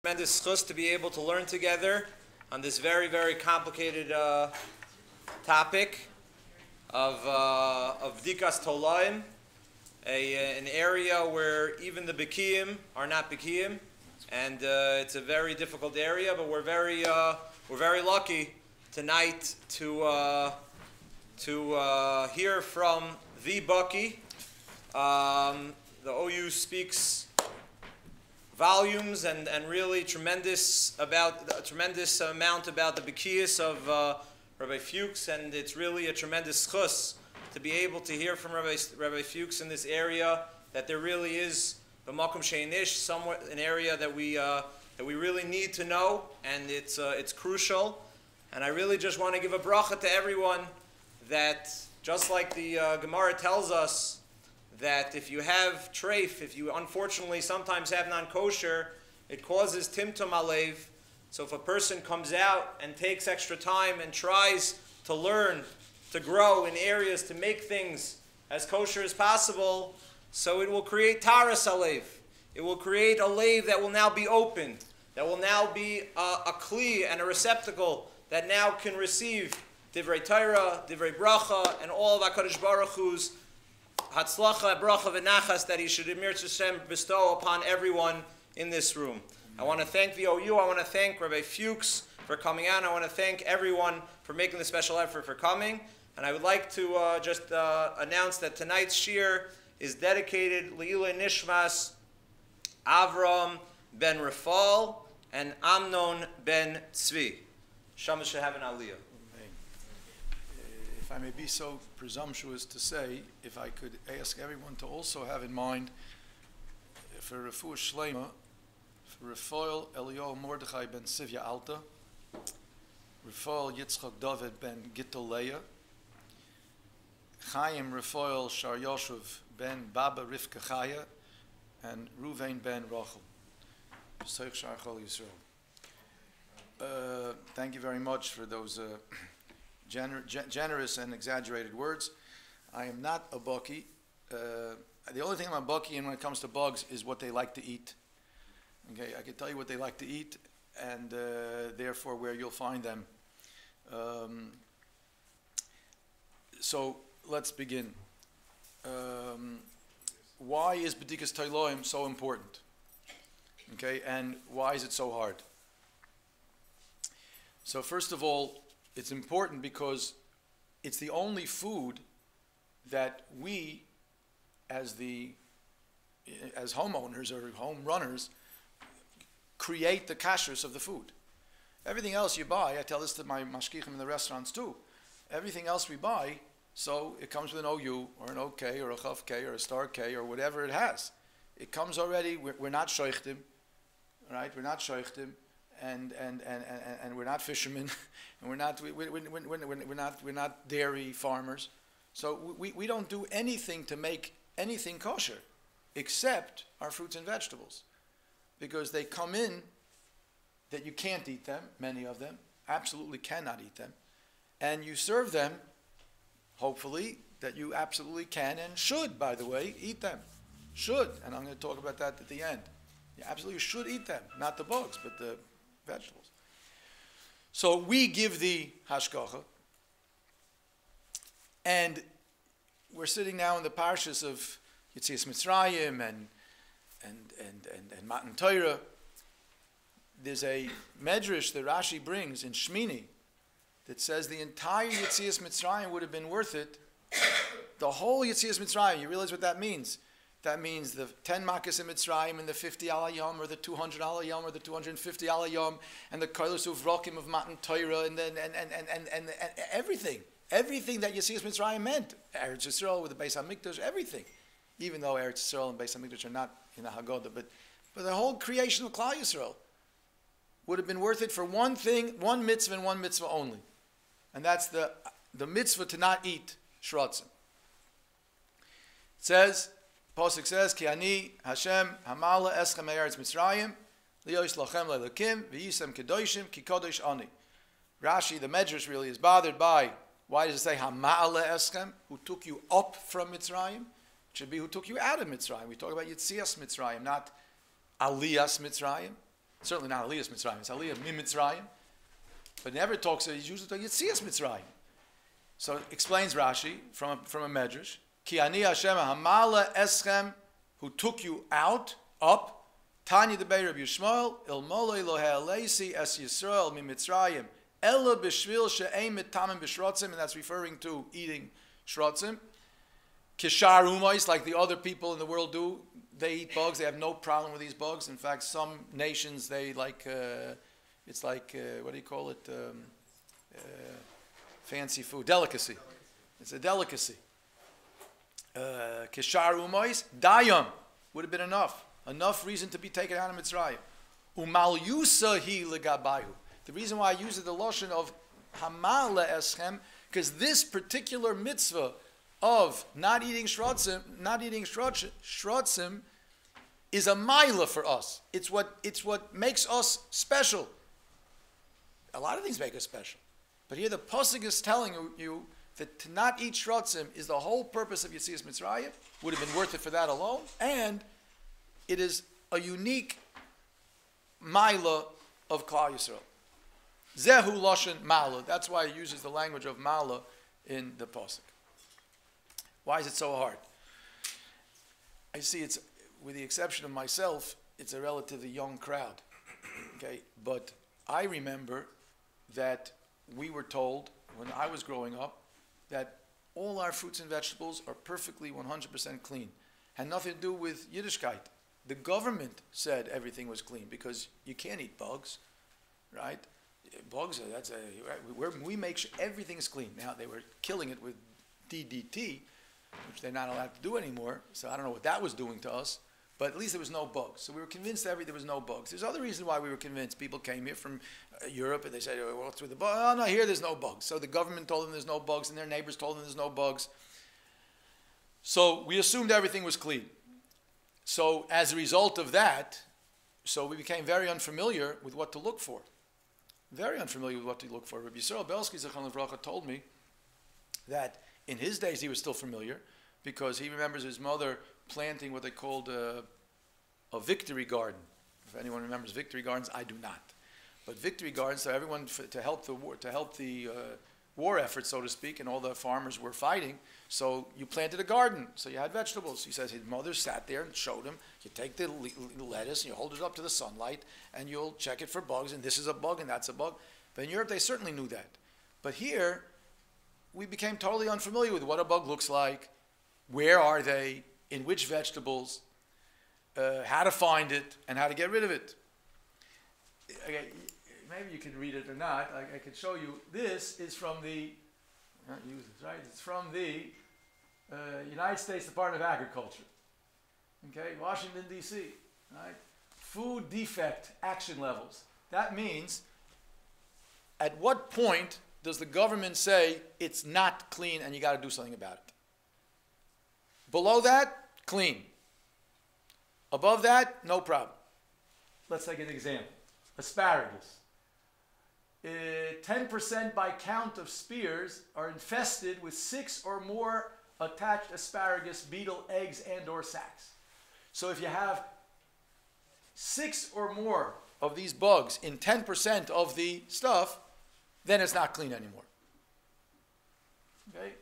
Tremendous chus to be able to learn together on this very, very complicated topic of Bdikas Tolaim, an area where even the Bikiyim are not Bikiyim, and it's a very difficult area. But we're very lucky tonight to hear from the Baki. The OU speaks volumes and really tremendous amount about the Bekiyas of Rabbi Fuchs, and it's really a tremendous chus to be able to hear from Rabbi Fuchs in this area, that there really is the Makom Sheinish, somewhere an area that we really need to know, and it's crucial. And I really just want to give a bracha to everyone that, just like the Gemara tells us, that if you have treif, if you unfortunately sometimes have non-kosher, it causes timtum alev. So if a person comes out and takes extra time and tries to learn, to grow in areas to make things as kosher as possible, so it will create taras alev. It will create a lave that will now be open, that will now be a kli and a receptacle that now can receive divrei Torah, divrei bracha, and all of HaKadosh Baruch Hu's Hatzlacha, bracha, v'nachas that he should Emir Hashem bestow upon everyone in this room. I want to thank the OU. I want to thank Rabbi Fuchs for coming out. I want to thank everyone for making the special effort for coming. And I would like to just announce that tonight's shir is dedicated Leila Nishmas Avram ben Rafal and Amnon ben Tzvi. Shama should have an aliyah. If I may be so presumptuous to say, if I could ask everyone to also have in mind for Refuah Shlema, for Rafael Eliyahu Mordechai ben Sivya Alta, Rafael Yitzchak David ben Gittel Leah, Chaim Rafael Shar Yoshev ben Baba Rivka Chaya, and Ruvain ben Rachel. B'Seich Shar Chol Yisrael. Thank you very much for those generous and exaggerated words. I am not a baki. The only thing I'm a baki in when it comes to bugs is what they like to eat. Okay, I can tell you what they like to eat, and therefore where you'll find them. So let's begin. Why is B'dikas Tolaim so important? Okay, and why is it so hard? So first of all, it's important because it's the only food that we, as homeowners or home runners, create the kashrus of the food. Everything else you buy, I tell this to my mashkichim in the restaurants too, everything else we buy, so it comes with an OU or an OK or a Chav K or a Star K or whatever it has. It comes already, we're not shoichtim, right? We're not shoichtim. And we're not fishermen, and we're not dairy farmers, so we don't do anything to make anything kosher, except our fruits and vegetables, because they come in that you can't eat them, many of them, absolutely cannot eat them, and you serve them, hopefully, that you absolutely can and should, by the way, eat them, should, and I'm going to talk about that at the end. You absolutely should eat them, not the bugs, but the vegetables. So we give the hashgacha, and we're sitting now in the parshas of Yetzias Mitzrayim and Matan Torah. There's a medrash that Rashi brings in Shmini that says the entire Yetzias Mitzrayim would have been worth it. The whole Yetzias Mitzrayim. You realize what that means? That means the 10 makas in Mitzrayim and the 50 ala yom, or the 200 ala yom, or the 250 ala yom, and the koilus uvrokim of Matan Torah, and everything that Yetzias Mitzrayim meant. Eretz Yisrael with the Beis Hamikdash, everything. Even though Eretz Yisrael and Beis Hamikdash are not in the Haggadah, but the whole creation of Klal Yisrael would have been worth it for one thing, one mitzvah and one mitzvah only, and that's the mitzvah to not eat shratzim. It says. Pasuk says, Ki ani Hashem hamala eschem me'eretz Mitzrayim liyois lachem le'elokim v'yisem kedoshim ki kodosh ani. Rashi, the Medrash, really is bothered by, why does it say hamala eschem, who took you up from Mitzrayim? It should be who took you out of Mitzrayim. We talk about Yetzias Mitzrayim, not Aliyas Mitzrayim. Certainly not Aliyah's Mitzrayim. It's Aliyah mi Mitzrayim. But never talks, he's usually talking Yetzias Mitzrayim. So explains Rashi from a Medrash, Ki ani Hashem hamala eschem, who took you out, up, Tanya the Beir of Yishmael, il molei lo ha'aleisi es Yisrael mi Mitzrayim, ella b'shvil she'ein mitamim b'shrotzim, and that's referring to eating shrotzim. Kishar umais, like the other people in the world do, they eat bugs. They have no problem with these bugs. In fact, some nations, they like, it's like, what do you call it? Fancy food, delicacy. It's a delicacy. Kishar umais, dayam, would have been enough. Enough reason to be taken out of Mitzrayim. Umal yusahi legabayu. The reason why I use the lotion of hamal le'eschem, because this particular mitzvah of not eating shrotzim, is a maila for us. It's what makes us special. A lot of things make us special. But here the Pasuk is telling you that to not eat shrotzim is the whole purpose of Yetzias Mitzrayim. Would have been worth it for that alone. And it is a unique maila of Klal Yisrael. Zehu loshen mala. That's why he uses the language of mala in the Pasuk. Why is it so hard? I see it's, with the exception of myself, it's a relatively young crowd. Okay, but I remember that we were told when I was growing up that all our fruits and vegetables are perfectly 100% clean. Had nothing to do with Yiddishkeit. The government said everything was clean because you can't eat bugs, right? Bugs, we make sure everything is clean. Now, they were killing it with DDT, which they're not allowed to do anymore. So I don't know what that was doing to us, but at least there was no bugs. So we were convinced there was no bugs. There's other reasons why we were convinced. People came here from Europe and they said, oh, what's with the bugs? Oh, no, here there's no bugs. So the government told them there's no bugs and their neighbors told them there's no bugs. So we assumed everything was clean. So as a result of that, so we became very unfamiliar with what to look for. Very unfamiliar with what to look for. Rabbi Yisrael Belsky Zechron Livracha told me that in his days he was still familiar because he remembers his mother planting what they called a victory garden. If anyone remembers victory gardens, I do not. But victory gardens, so everyone to help the war effort, so to speak, and all the farmers were fighting. So you planted a garden, so you had vegetables. He says his mother sat there and showed him. You take the lettuce and you hold it up to the sunlight, and you'll check it for bugs. And this is a bug, and that's a bug. But in Europe, they certainly knew that. But here, we became totally unfamiliar with what a bug looks like, where are they, in which vegetables, how to find it, and how to get rid of it. Okay, maybe you can read it or not. I can show you. This is from the, not use this, right? It's from the United States Department of Agriculture. Okay, Washington, D.C., right? Food defect action levels. That means at what point does the government say it's not clean and you got to do something about it? Below that, clean. Above that, no problem. Let's take an example. Asparagus. 10% by count of spears are infested with 6 or more attached asparagus beetle eggs and or sacs. So if you have 6 or more of these bugs in 10% of the stuff, then it's not clean anymore. Okay?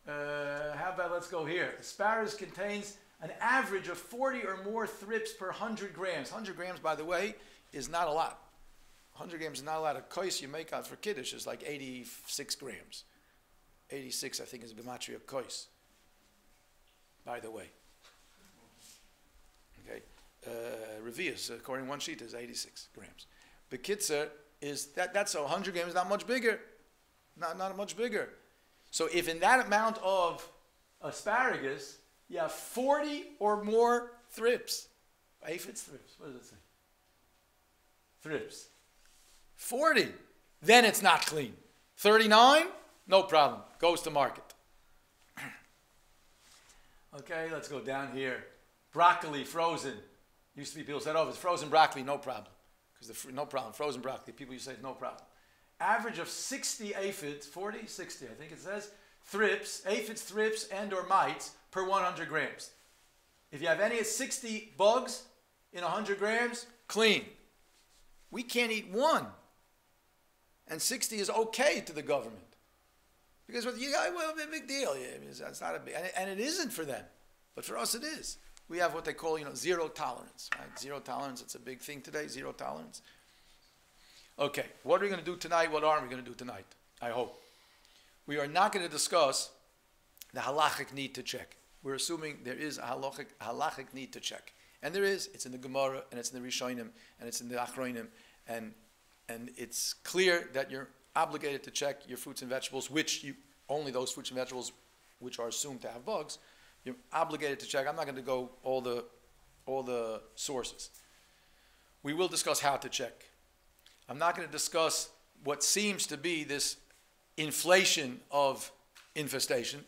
How about, let's go here. Asparagus contains an average of 40 or more thrips per 100 grams. 100 grams, by the way, is not a lot. 100 grams is not a lot. A kois you make out for kiddush is like 86 grams. 86, I think, is gematria kois, by the way. Okay. Revius, according to one sheet, is 86 grams. Bekitzer is, that's 100 grams, not much bigger. Not much bigger. So if in that amount of asparagus, you have 40 or more thrips. Aphids, thrips, what does it say? Thrips. 40, then it's not clean. 39, no problem, goes to market. Okay, let's go down here. Broccoli, frozen. Used to be people said, oh, if it's frozen broccoli, no problem. Because no problem, frozen broccoli. People used to say, no problem. Average of 60 aphids, 40, 60, I think it says, thrips, aphids, thrips, and or mites per 100 grams. If you have any 60 bugs in 100 grams, clean. We can't eat one. And 60 is okay to the government. Because well, a big deal. It's not a big, and it isn't for them. But for us it is. We have what they call, zero tolerance. Right? Zero tolerance, it's a big thing today, zero tolerance. Okay, what are we going to do tonight? What aren't we going to do tonight? I hope. We are not going to discuss the halachic need to check. We're assuming there is a halachic need to check. And there is. It's in the Gemara, and it's in the Rishonim, and it's in the Achronim, and it's clear that you're obligated to check your fruits and vegetables, only those fruits and vegetables which are assumed to have bugs, you're obligated to check. I'm not going to go all the sources. We will discuss how to check. I'm not going to discuss what seems to be this inflation of infestation.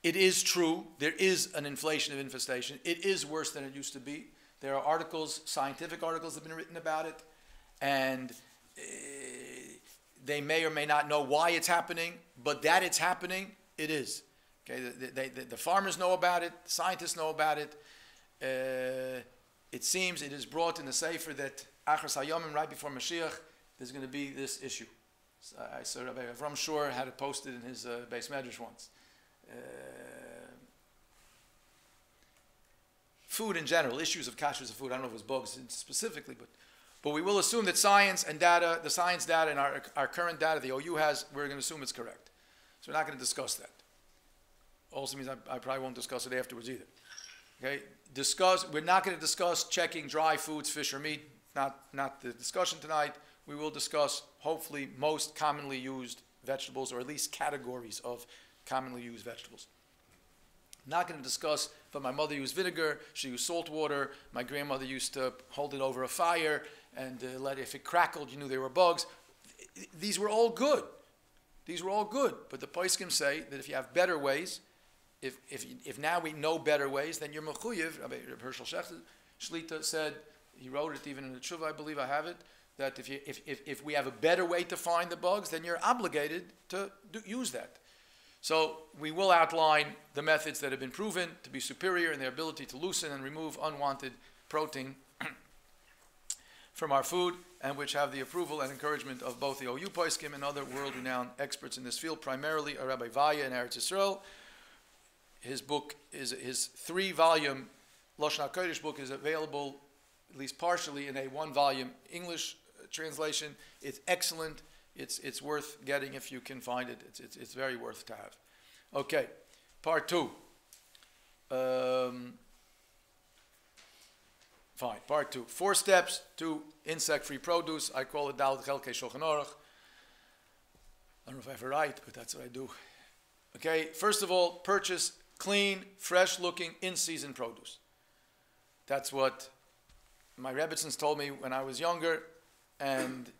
It is true. There is an inflation of infestation. It is worse than it used to be. There are articles, scientific articles that have been written about it, and they may or may not know why it's happening, but that it's happening, it is. Okay, the farmers know about it, the scientists know about it. It seems it is brought in the Sefer that Achras Hayomim, right before Mashiach, there's going to be this issue. So I saw Rabbi Avram Shor had it posted in his Beis Medrash once. Food in general, issues of kashrus of food. I don't know if it was bugs specifically, but we will assume that science and data, the science data and our current data the OU has, we're going to assume it's correct. So we're not going to discuss that. Also means I probably won't discuss it afterwards either. Okay, we're not going to discuss checking dry foods, fish or meat. Not the discussion tonight. We will discuss hopefully most commonly used vegetables, or at least categories of commonly used vegetables. Not going to discuss, but my mother used vinegar, she used salt water, my grandmother used to hold it over a fire, and if it crackled, you knew there were bugs. These were all good. These were all good. But the poskim say that if you have better ways, if now we know better ways, then you're mechuyev. Rabbi Hershel Shlita said, he wrote it even in the Tshuva, I believe I have it, that if we have a better way to find the bugs, then you're obligated to use that. So we will outline the methods that have been proven to be superior in their ability to loosen and remove unwanted protein from our food, and which have the approval and encouragement of both the OU poskim and other world-renowned experts in this field, primarily Rabbi Vaya in Eretz Yisrael. His book is his 3-volume Lashon HaKodesh book is available, at least partially, in a 1-volume English translation. It's excellent. It's worth getting if you can find it. It's very worth to have. Okay, part 2. Fine, part 2. 4 steps to insect-free produce. I call it Dalet Chelkei Shulchan Aruch. I don't know if I have it right, but that's what I do. Okay, first of all, purchase clean, fresh-looking, in-season produce. That's what my Rebbitzins told me when I was younger, and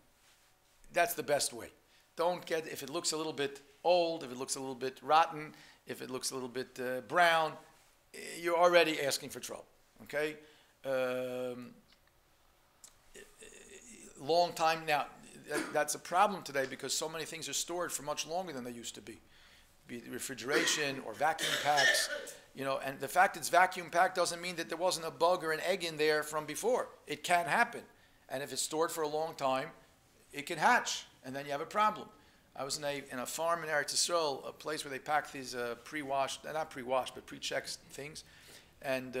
that's the best way. Don't get, if it looks a little bit old, if it looks a little bit rotten, if it looks a little bit brown, you're already asking for trouble, okay? Long time now, that's a problem today because so many things are stored for much longer than they used to be it refrigeration or vacuum packs, and the fact it's vacuum packed doesn't mean that there wasn't a bug or an egg in there from before. It can happen. And if it's stored for a long time, it can hatch, and then you have a problem. I was in a farm in Eretz Yisrael, a place where they pack these pre-washed, not pre-washed, but pre-checked things, and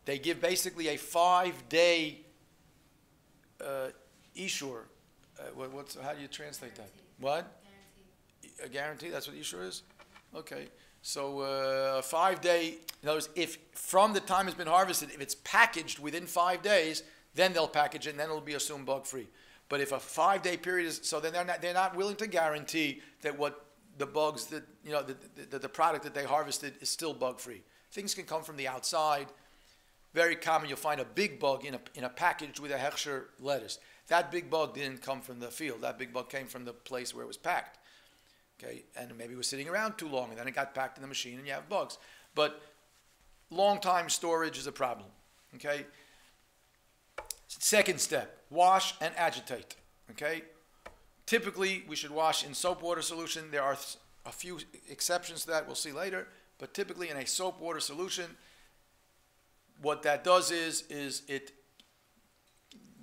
they give basically a 5-day ishur. How do you translate that? What? A guarantee? That's what ishur is? Okay. So a 5-day, in other words, if from the time it's been harvested, if it's packaged within 5 days, then they'll package it, and then it'll be assumed bug-free. But if a 5-day period is, so then they're not willing to guarantee that what the bugs that the product that they harvested is still bug-free. Things can come from the outside. Very common, you'll find a big bug in a package with a hechsher lettuce. That big bug didn't come from the field. That big bug came from the place where it was packed. Okay, and maybe it was sitting around too long, and then it got packed in the machine, and you have bugs. But long time storage is a problem. Okay. Second step: wash and agitate. Okay. Typically, we should wash in soap water solution. There are a few exceptions to that. We'll see later. But typically, in a soap water solution, what that does is it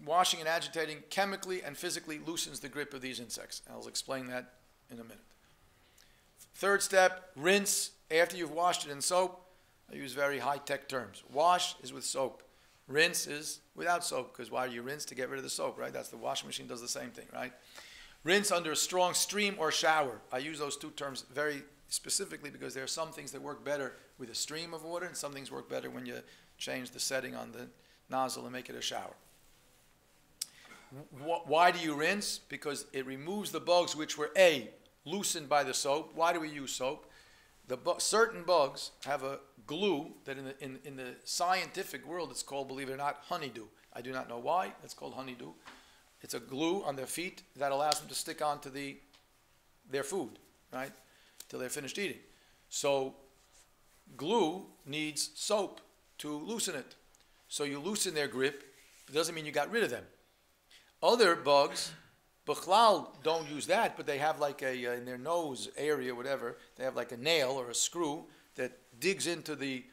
washing and agitating chemically and physically loosens the grip of these insects. I'll explain that in a minute. Third step, rinse after you've washed it in soap. I use very high-tech terms. Wash is with soap. Rinse is without soap, because why do you rinse? To get rid of the soap, right? That's the washing machine does the same thing, right? Rinse under a strong stream or shower. I use those two terms very specifically because there are some things that work better with a stream of water and some things work better when you change the setting on the nozzle and make it a shower. Why do you rinse? Because it removes the bugs which were loosened by the soap. Why do we use soap? Certain bugs have a glue that in the scientific world it's called, believe it or not, honeydew. I do not know why it's called honeydew. It's a glue on their feet that allows them to stick onto their food, right, till they're finished eating. So glue needs soap to loosen it. So you loosen their grip. It doesn't mean you got rid of them. Other bugs, Bichlal, don't use that, but they have like in their nose area, whatever, they have like a nail or a screw that digs into the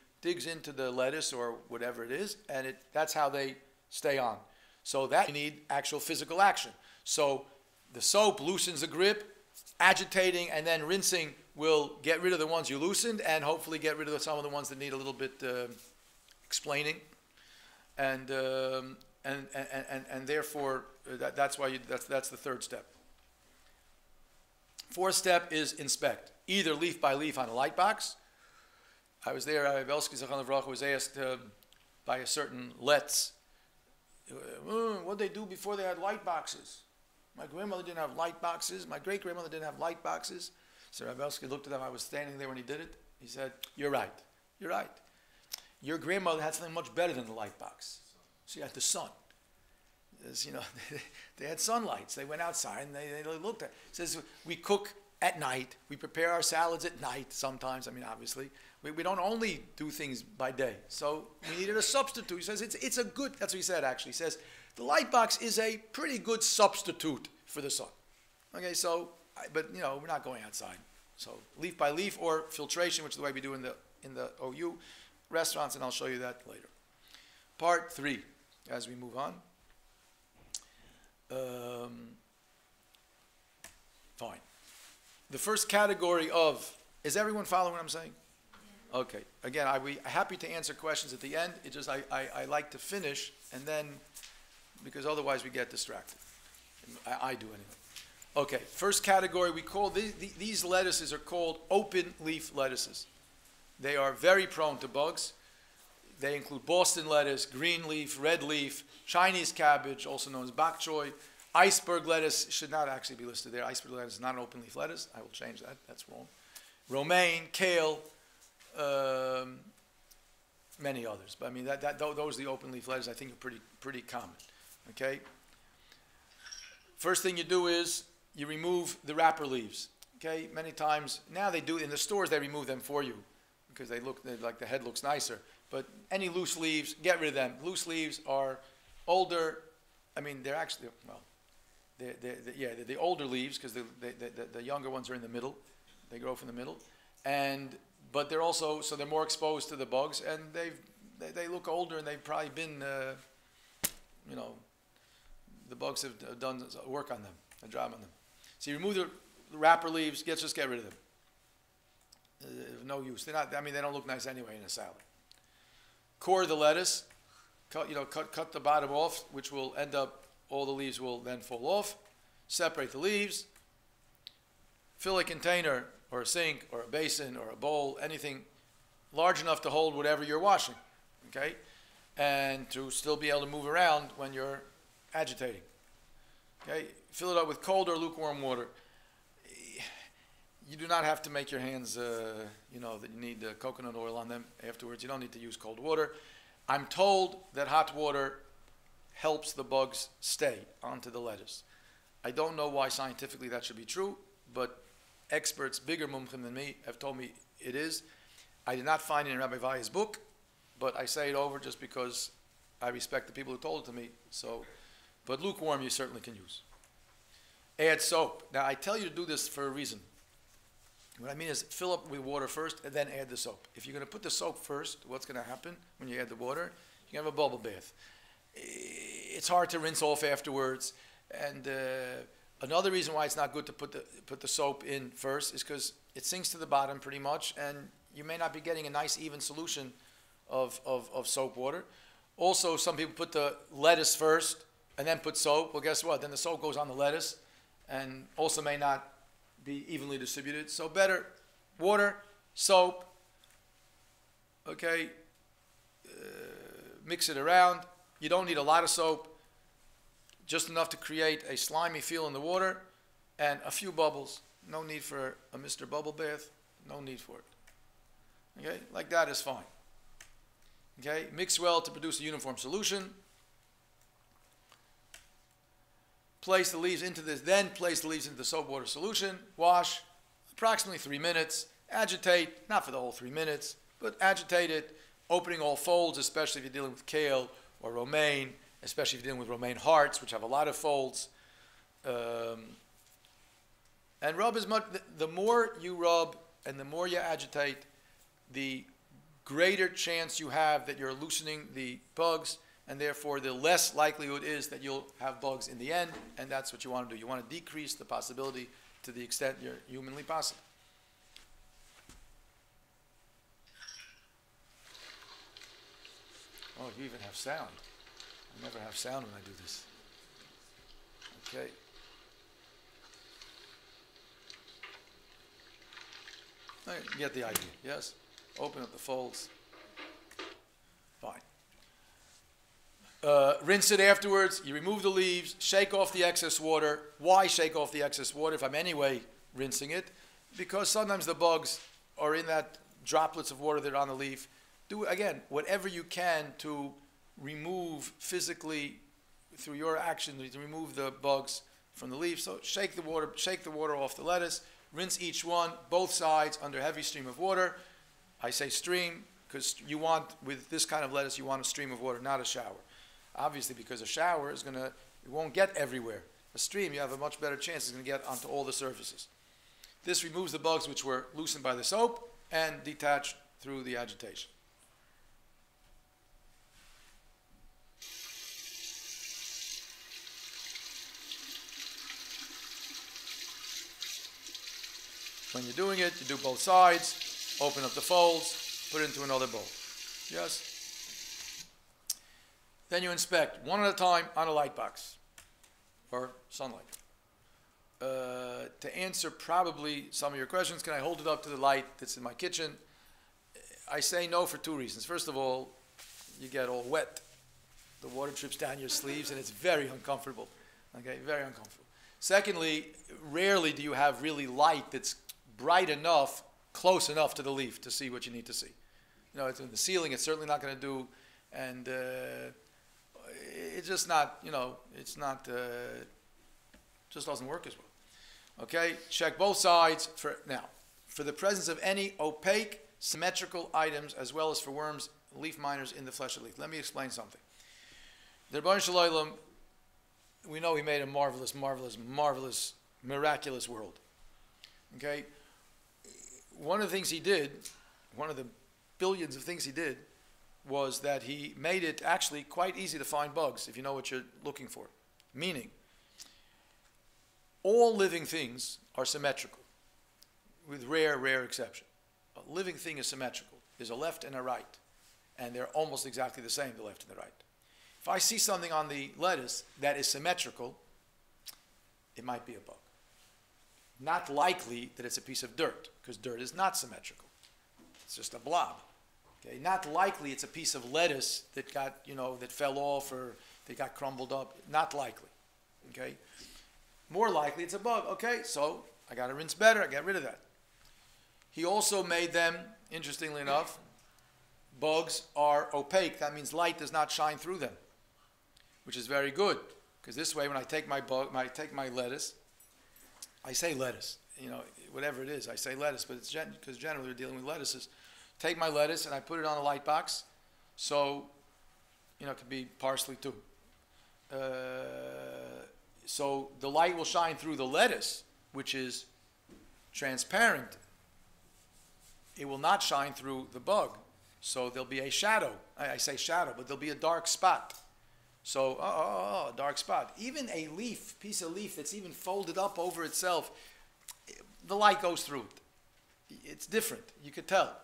lettuce or whatever it is, and that's how they stay on. So that you need actual physical action. So the soap loosens the grip, agitating and then rinsing will get rid of the ones you loosened and hopefully get rid of some of the ones that need a little bit explaining. And therefore that's the third step. Fourth step is inspect, either leaf by leaf on a light box. I was there. Rabbi Belsky Zechon Levrach was asked by a certain Letz, what did they do before they had light boxes? My grandmother didn't have light boxes. My great grandmother didn't have light boxes. So Rabbi Belsky looked at them. I was standing there when he did it. He said, "You're right. You're right. Your grandmother had something much better than the light box. She had the sun. As, they had sunlights. They went outside and they looked at it. It says, we cook at night. We prepare our salads at night sometimes. I mean, obviously. We don't only do things by day. So we needed a substitute. He says, it's a good, that's what he said actually. He says, the light box is a pretty good substitute for the sun. Okay, so, but we're not going outside. So leaf by leaf or filtration, which is the way we do in the OU restaurants, and I'll show you that later. Part 3, as we move on. Fine. The first category is everyone following what I'm saying? Okay. Again, I'd be happy to answer questions at the end. It just, I like to finish, and then, because otherwise we get distracted. I do anyway. Okay. First category, we call, these lettuces are called open leaf lettuces. They are very prone to bugs. They include Boston lettuce, green leaf, red leaf, Chinese cabbage, also known as bok choy. Iceberg lettuce should not actually be listed there. Iceberg lettuce is not an open leaf lettuce. I will change that. That's wrong. Romaine, kale, many others. But I mean, those are the open leaf lettuce I think are pretty common. Okay? First thing you do is you remove the wrapper leaves. Okay? Many times, now they do, in the stores they remove them for you because they like the head looks nicer. But any loose leaves, get rid of them. Loose leaves are older. I mean, they're actually, well, they're the older leaves because the younger ones are in the middle. They grow from the middle. But they're also, so they're more exposed to the bugs, and they look older, and they've probably been, the bugs have done work on them, a job on them. So you remove the wrapper leaves, just get rid of them. No use. They're not, I mean, they don't look nice anyway in a salad. Core the lettuce, cut the bottom off, which will end up, all the leaves will then fall off. Separate the leaves. Fill a container or a sink or a basin or a bowl, anything large enough to hold whatever you're washing, okay? And to still be able to move around when you're agitating, okay? Fill it up with cold or lukewarm water. You do not have to make your hands, that you need coconut oil on them afterwards. You don't need to use cold water. I'm told that hot water helps the bugs stay onto the lettuce. I don't know why scientifically that should be true, but experts, bigger mumchim than me, have told me it is. I did not find it in Rabbi Vaya's book, but I say it over just because I respect the people who told it to me. So, but lukewarm you certainly can use. Add soap. Now I tell you to do this for a reason. What I mean is fill up with water first and then add the soap. If you're going to put the soap first, what's going to happen when you add the water? You're going to have a bubble bath. it's hard to rinse off afterwards. And another reason why it's not good to put the soap in first is because it sinks to the bottom pretty much, and you may not be getting a nice even solution of soap water. Also, some people put the lettuce first and then put soap. Well, guess what? Then the soap goes on the lettuce and also may not be evenly distributed. So better water, soap, okay, mix it around. You don't need a lot of soap, just enough to create a slimy feel in the water and a few bubbles. No need for a Mr. Bubble Bath, no need for it. Okay, like that is fine. Okay, mix well to produce a uniform solution. Place the leaves into this, then place the leaves into the soap water solution. Wash approximately 3 minutes. Agitate, not for the whole 3 minutes, but agitate it, opening all folds, especially if you're dealing with kale or romaine, especially if you're dealing with romaine hearts, which have a lot of folds. And rub as much, the more you rub and the more you agitate, the greater chance you have that you're loosening the bugs, and therefore the less likelihood is that you'll have bugs in the end, and that's what you want to do. You want to decrease the possibility to the extent you're humanly possible. Oh, you even have sound. I never have sound when I do this. Okay. You get the idea, yes? Open up the folds. Fine. Rinse it afterwards. You remove the leaves. Shake off the excess water. Why shake off the excess water if I'm anyway rinsing it? Because sometimes the bugs are in that droplets of water that are on the leaf. Do, again, whatever you can to remove physically through your action to remove the bugs from the leaf. So shake the water off the lettuce. Rinse each one, both sides, under a heavy stream of water. I say stream because you want, with this kind of lettuce, you want a stream of water, not a shower. Obviously, because a shower is going to, it won't get everywhere. A stream, you have a much better chance it's going to get onto all the surfaces. This removes the bugs which were loosened by the soap and detached through the agitation. When you're doing it, you do both sides, open up the folds, put it into another bowl. Yes? Then you inspect one at a time on a light box or sunlight. To answer probably some of your questions, can I hold it up to the light that's in my kitchen? I say no for two reasons. First of all, you get all wet. The water drips down your sleeves and it's very uncomfortable. Okay, very uncomfortable. Secondly, rarely do you have really light that's bright enough, close enough to the leaf to see what you need to see. You know, it's in the ceiling, it's certainly not going to do, and it's just not, you know, it's not, just doesn't work as well. Okay, check both sides for, now, for the presence of any opaque, symmetrical items, as well as for worms, leaf miners in the flesh of leaf. Let me explain something. The Rebbeinu Shalom, we know he made a marvelous, marvelous, marvelous, miraculous world. Okay? One of the things he did, one of the billions of things he did, was that he made it actually quite easy to find bugs if you know what you're looking for. Meaning, all living things are symmetrical, with rare exception. A living thing is symmetrical. There's a left and a right, and they're almost exactly the same, the left and the right. If I see something on the lettuce that is symmetrical, it might be a bug. Not likely that it's a piece of dirt, because dirt is not symmetrical. It's just a blob. Okay? Not likely it's a piece of lettuce that got, you know, that fell off or that got crumbled up. Not likely. Okay? More likely it's a bug. Okay, so I got to rinse better. I get rid of that. He also made them, interestingly enough, bugs are opaque. That means light does not shine through them, which is very good, because this way when I take my lettuce, I say lettuce, you know, whatever it is, I say lettuce, but it's because generally we're dealing with lettuces. Take my lettuce and I put it on a light box, so, you know, it could be parsley too. So the light will shine through the lettuce, which is transparent. It will not shine through the bug, so there'll be a shadow. I say shadow, but there'll be a dark spot So, dark spot. Even a leaf, piece of leaf that's even folded up over itself, the light goes through it. It's different. You could tell.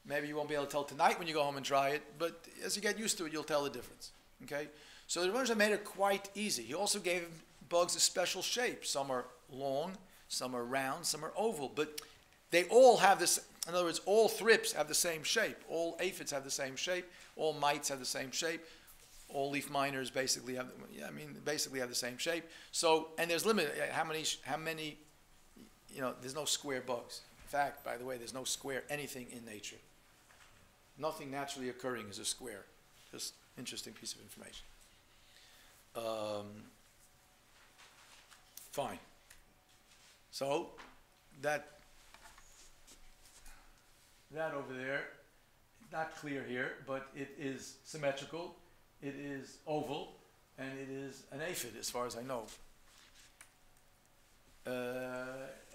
Maybe you won't be able to tell tonight when you go home and try it, but as you get used to it, you'll tell the difference. Okay? So the Rebbe made it quite easy. He also gave bugs a special shape. Some are long, some are round, some are oval, but they all have this. In other words, all thrips have the same shape. All aphids have the same shape. All mites have the same shape. All leaf miners basically have, basically have the same shape. So, and there's limit. How many? There's no square bugs. In fact, by the way, there's no square anything in nature. Nothing naturally occurring is a square. Just interesting piece of information. Fine. So that over there, not clear here, but it is symmetrical, it is oval, and it is an aphid as far as I know.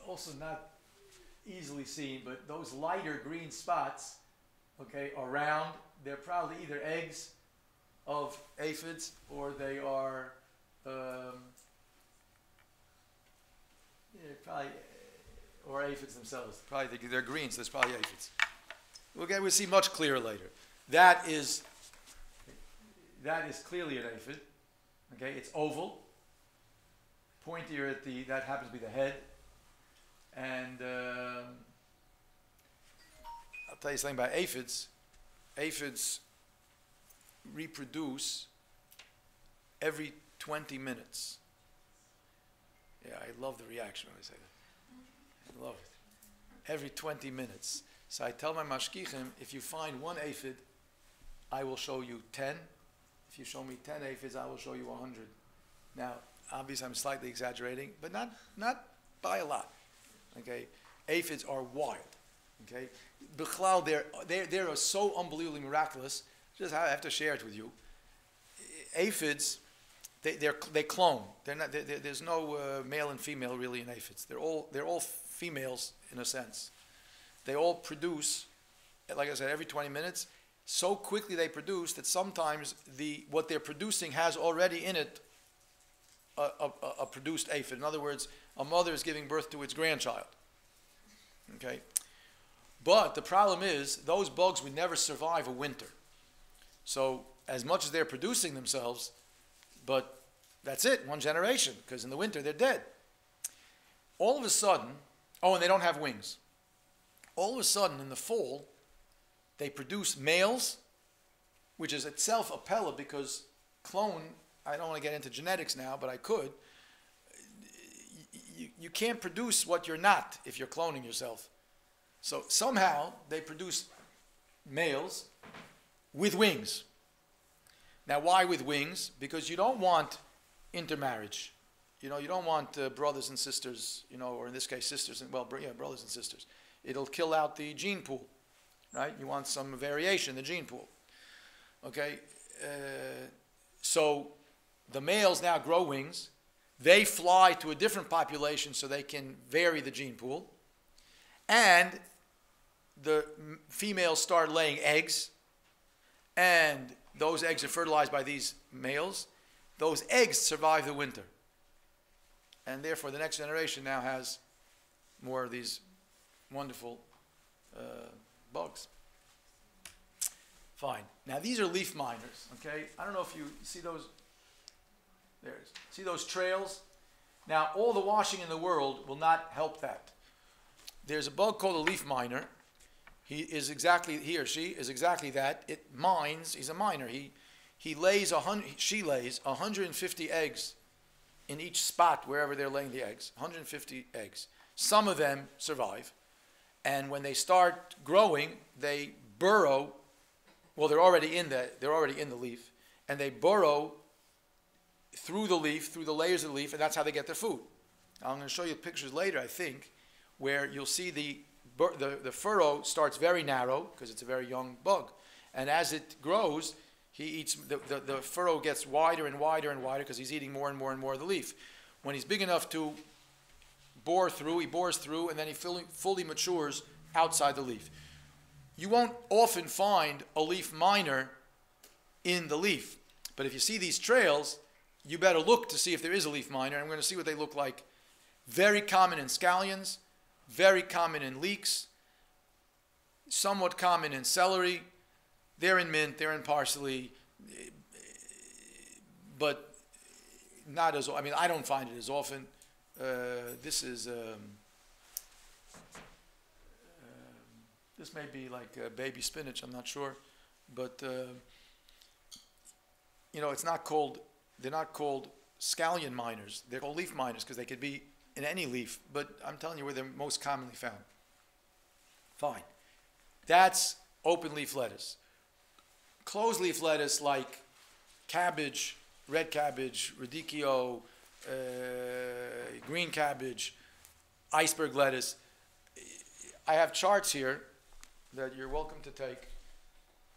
Also not easily seen, but those lighter green spots, okay, are round. They're probably either eggs of aphids or they are probably or aphids themselves. Probably they're green, so it's probably aphids. We'll see much clearer later. That is clearly an aphid. Okay, it's oval. Pointier at that happens to be the head. And I'll tell you something about aphids. Aphids reproduce every 20 minutes. Yeah, I love the reaction when I say that. I love it. Every 20 minutes. So I tell my mashkichim, if you find one aphid, I will show you 10. If you show me 10 aphids, I will show you 100. Now, obviously I'm slightly exaggerating, but not by a lot. Okay? Aphids are wild. Okay? Bichlal, they're so unbelievably miraculous. Just I have to share it with you. Aphids, they clone. There's no male and female really in aphids. They're all females in a sense. They all produce, like I said, every 20 minutes. So quickly they produce that sometimes what they're producing has already in it a produced aphid. In other words, a mother is giving birth to its grandchild. Okay? But the problem is, those bugs would never survive a winter. So, as much as they're producing themselves, but that's it, one generation, because in the winter they're dead. All of a sudden, and they don't have wings. All of a sudden, in the fall, they produce males, which is itself a pella, because clone, I don't want to get into genetics now, but I could. You can't produce what you're not if you're cloning yourself. So somehow they produce males with wings. Now, why with wings? Because you don't want intermarriage. You don't want brothers and sisters, or in this case sisters and brothers and sisters. It'll kill out the gene pool, right? You want some variation in the gene pool. Okay, so the males now grow wings. They fly to a different population so they can vary the gene pool. And the females start laying eggs, and those eggs are fertilized by these males. Those eggs survive the winter. And therefore, the next generation now has more of these wonderful bugs. Fine. Now, these are leaf miners, okay? I don't know if you see those. There it is. See those trails? Now, all the washing in the world will not help that. There's a bug called a leaf miner. He or she is exactly that. It mines. He's a miner. She lays 150 eggs in each spot wherever they're laying the eggs. 150 eggs. Some of them survive, and when they start growing, they burrow. Well, they're already in the leaf, and they burrow through the leaf, through the layers of the leaf, and that's how they get their food. Now, I'm going to show you pictures later, I think, where you'll see the furrow starts very narrow because it's a very young bug, and as it grows, he eats the furrow gets wider and wider and wider because he's eating more and more and more of the leaf. When he's big enough to bore through, he bores through, and then he fully matures outside the leaf. You won't often find a leaf miner in the leaf, But if you see these trails, you better look to see if there is a leaf miner. And I'm going to see what they look like. Very common in scallions, very common in leeks, somewhat common in celery. They're in mint, they're in parsley, but not as, I mean, I don't find it as often. This may be like baby spinach, I'm not sure. But, it's not called, they're not called scallion miners. They're called leaf miners because they could be in any leaf. But I'm telling you where they're most commonly found. Fine. That's open leaf lettuce. Closed leaf lettuce like cabbage, red cabbage, radicchio, green cabbage, iceberg lettuce. I have charts here that you're welcome to take.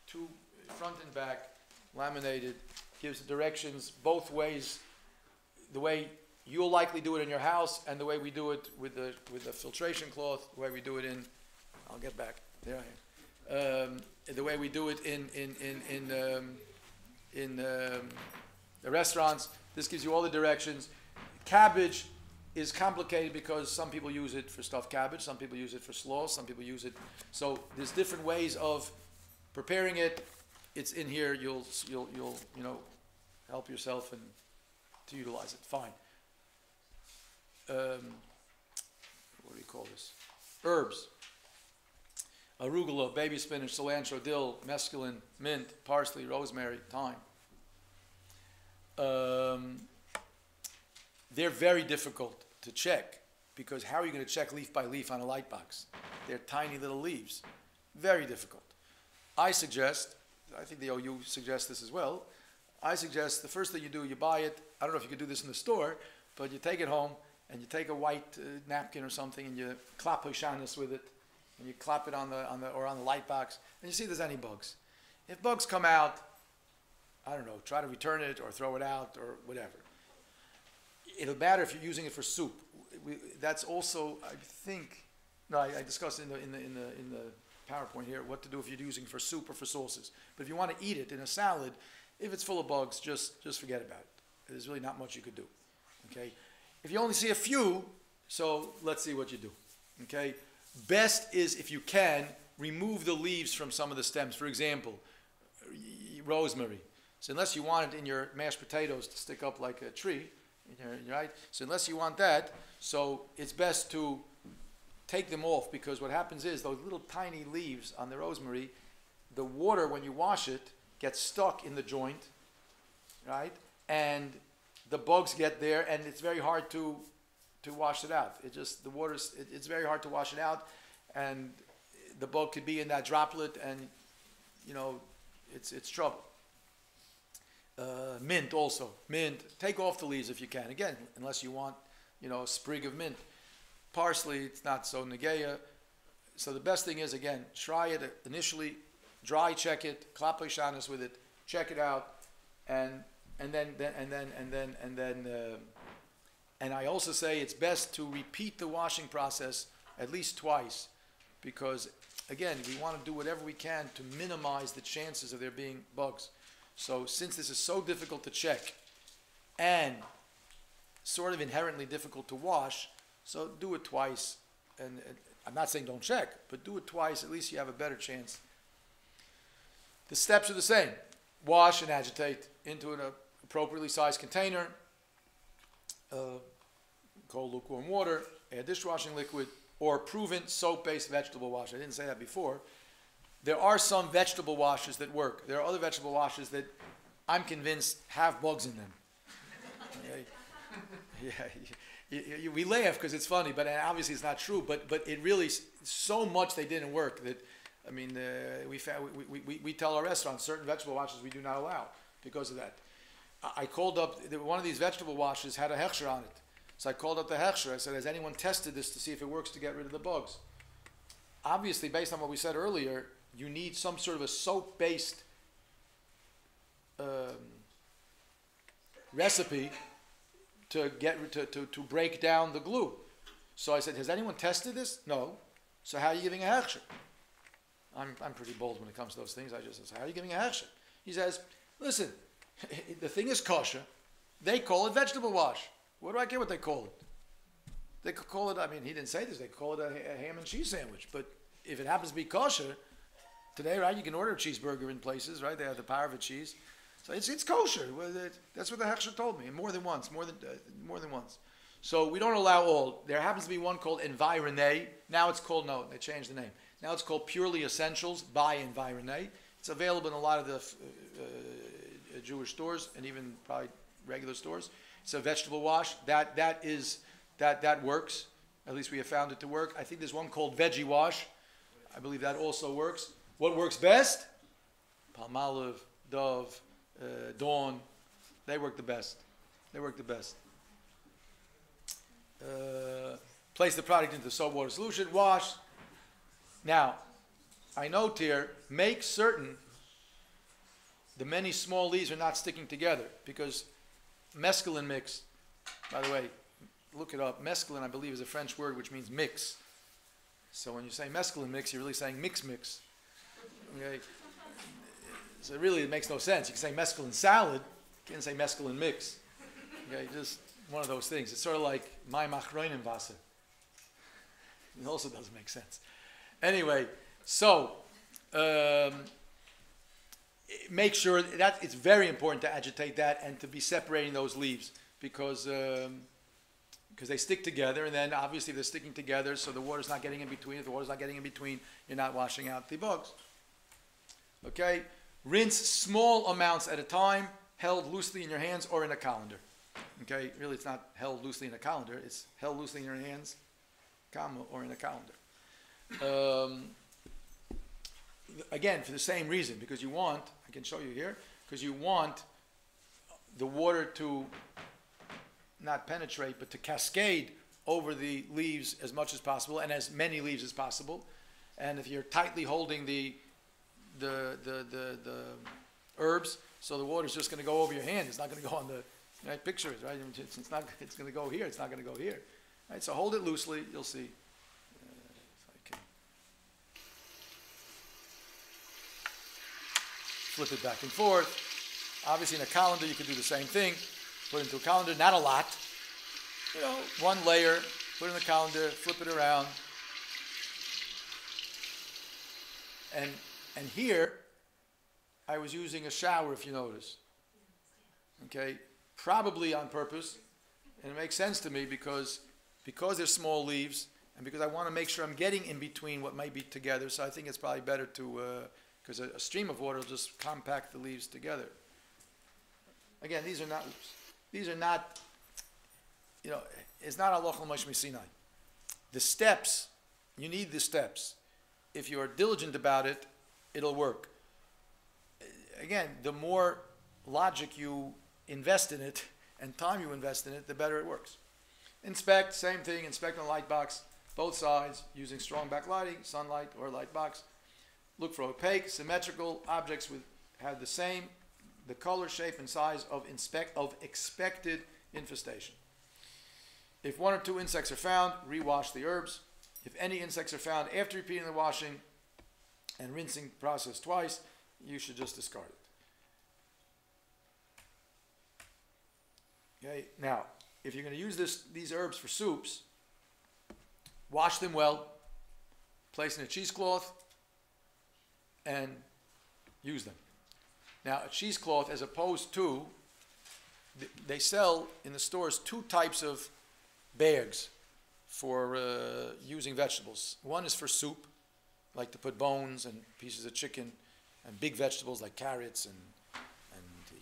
Two, front and back, laminated, gives the directions both ways, the way you'll likely do it in your house and the way we do it with the filtration cloth, the way we do it in, I'll get back, there I am. The way we do it in the restaurants. This gives you all the directions. Cabbage is complicated because some people use it for stuffed cabbage, some people use it for slaw, some people use it. So there's different ways of preparing it. It's in here. You'll help yourself and to utilize it. Fine. What do you call this? Herbs. Arugula, baby spinach, cilantro, dill, mesclun, mint, parsley, rosemary, thyme. They're very difficult to check because how are you going to check leaf by leaf on a light box? They're tiny little leaves. Very difficult. I suggest, I think the OU suggests this as well, I suggest the first thing you do, you buy it. I don't know if you could do this in the store, but you take it home and you take a white napkin or something and you clap Hoshanis with it. And you clap it on the light box, and you see if there's any bugs. If bugs come out, I don't know, try to return it or throw it out or whatever. It'll matter if you're using it for soup. That's also, I think, no, I discussed in the PowerPoint here what to do if you're using it for soup or for sauces. But if you want to eat it in a salad, if it's full of bugs, just forget about it. There's really not much you could do. Okay, if you only see a few, so let's see what you do. Okay. Best is, if you can, remove the leaves from some of the stems. For example, rosemary. So unless you want it in your mashed potatoes to stick up like a tree, right? So unless you want that, so it's best to take them off because what happens is those little tiny leaves on the rosemary, the water when you wash it gets stuck in the joint, right? And the bugs get there and it's very hard to wash it out. The water's, it's very hard to wash it out and the bug could be in that droplet and, it's trouble. Mint also. Mint, take off the leaves if you can. Again, unless you want, a sprig of mint. Parsley, it's not so negeya. So the best thing is, again, try it initially, dry check it, klap shanas with it, check it out, and I also say it's best to repeat the washing process at least twice because, again, we want to do whatever we can to minimize the chances of there being bugs. So since this is so difficult to check and sort of inherently difficult to wash, so do it twice. And I'm not saying don't check, but do it twice. At least you have a better chance. The steps are the same. Wash and agitate into an appropriately sized container. Cold lukewarm water, add dishwashing liquid, or proven soap-based vegetable wash. I didn't say that before. There are some vegetable washes that work. There are other vegetable washes that I'm convinced have bugs in them. We laugh because it's funny, but obviously it's not true. But it really, so much they didn't work that, we tell our restaurants certain vegetable washes we do not allow because of that. I called up, one of these vegetable washes had a hechsher on it. So I called up the hechsher. I said, has anyone tested this to see if it works to get rid of the bugs? Obviously, based on what we said earlier, you need some sort of a soap-based recipe to break down the glue. So I said, has anyone tested this? No. So how are you giving a hechsher? I'm pretty bold when it comes to those things. I just say, how are you giving a hechsher? He says, listen, The thing is kosher. They call it vegetable wash. What do I care what they call it? They could call it, I mean, he didn't say this, they could call it a ham and cheese sandwich. But if it happens to be kosher, today, right, you can order a cheeseburger in places, right? They have the power of a cheese. So it's kosher. That's what the Hechsher told me, and more than once. So we don't allow all. There happens to be one called Environe. Now it's called, no, they changed the name. Now it's called Purely Essentials by Environe. It's available in a lot of the Jewish stores and even probably regular stores. It's a vegetable wash. That works. At least we have found it to work. I think there's one called Veggie Wash. I believe that also works. What works best? Palmolive, Dove, Dawn. They work the best. Place the product into soap water solution. Wash. Now, I note here, make certain the many small leaves are not sticking together, because mescaline mix, by the way, look it up. Mescaline, I believe, is a French word which means mix. So when you say mescaline mix, you're really saying mix. Okay? So really, it makes no sense. You can say mescaline salad, you can't say mescaline mix. Okay, just one of those things. It's sort of like my machroinen Wasser. It also doesn't make sense. Anyway, so make sure that it's very important to agitate that and to be separating those leaves, because they stick together, and then obviously they're sticking together, so the water's not getting in between. If the water's not getting in between, you're not washing out the bugs. Okay? Rinse small amounts at a time, held loosely in your hands or in a colander. Okay? Really, it's not held loosely in a colander. It's held loosely in your hands, comma, or in a colander. Again, for the same reason, because you want, I can show you here, because you want the water to not penetrate, but to cascade over the leaves as much as possible, and as many leaves as possible. And if you're tightly holding the herbs, so the water's just going to go over your hand. It's not going to go on the right picture, right? It's not. It's going to go here. It's not going to go here. Right? So hold it loosely. You'll see. Flip it back and forth. Obviously, in a colander, you could do the same thing. Put it into a colander, not a lot. You know, one layer, put it in the colander, flip it around. And here, I was using a shower, if you notice. Okay? Probably on purpose. And it makes sense to me because there's small leaves, and because I want to make sure I'm getting in between what might be together. So I think it's probably better to, because a stream of water will just compact the leaves together. Again, these are not, you know, it's not halacha l'moshe Sinai. The steps, you need the steps. If you are diligent about it, it'll work. Again, the more logic you invest in it and time you invest in it, the better it works. Inspect, same thing, inspect on the light box, both sides, using strong backlighting, sunlight or light box. Look for opaque, symmetrical objects have the color, shape, and size of expected infestation. If one or two insects are found, rewash the herbs. If any insects are found after repeating the washing and rinsing process twice, you should just discard it. Okay. Now, if you're going to use these herbs for soups, wash them well, place in a cheesecloth, and use them. Now, a cheesecloth, as opposed to, they sell in the stores two types of bags for using vegetables. One is for soup, like to put bones and pieces of chicken, and big vegetables like carrots and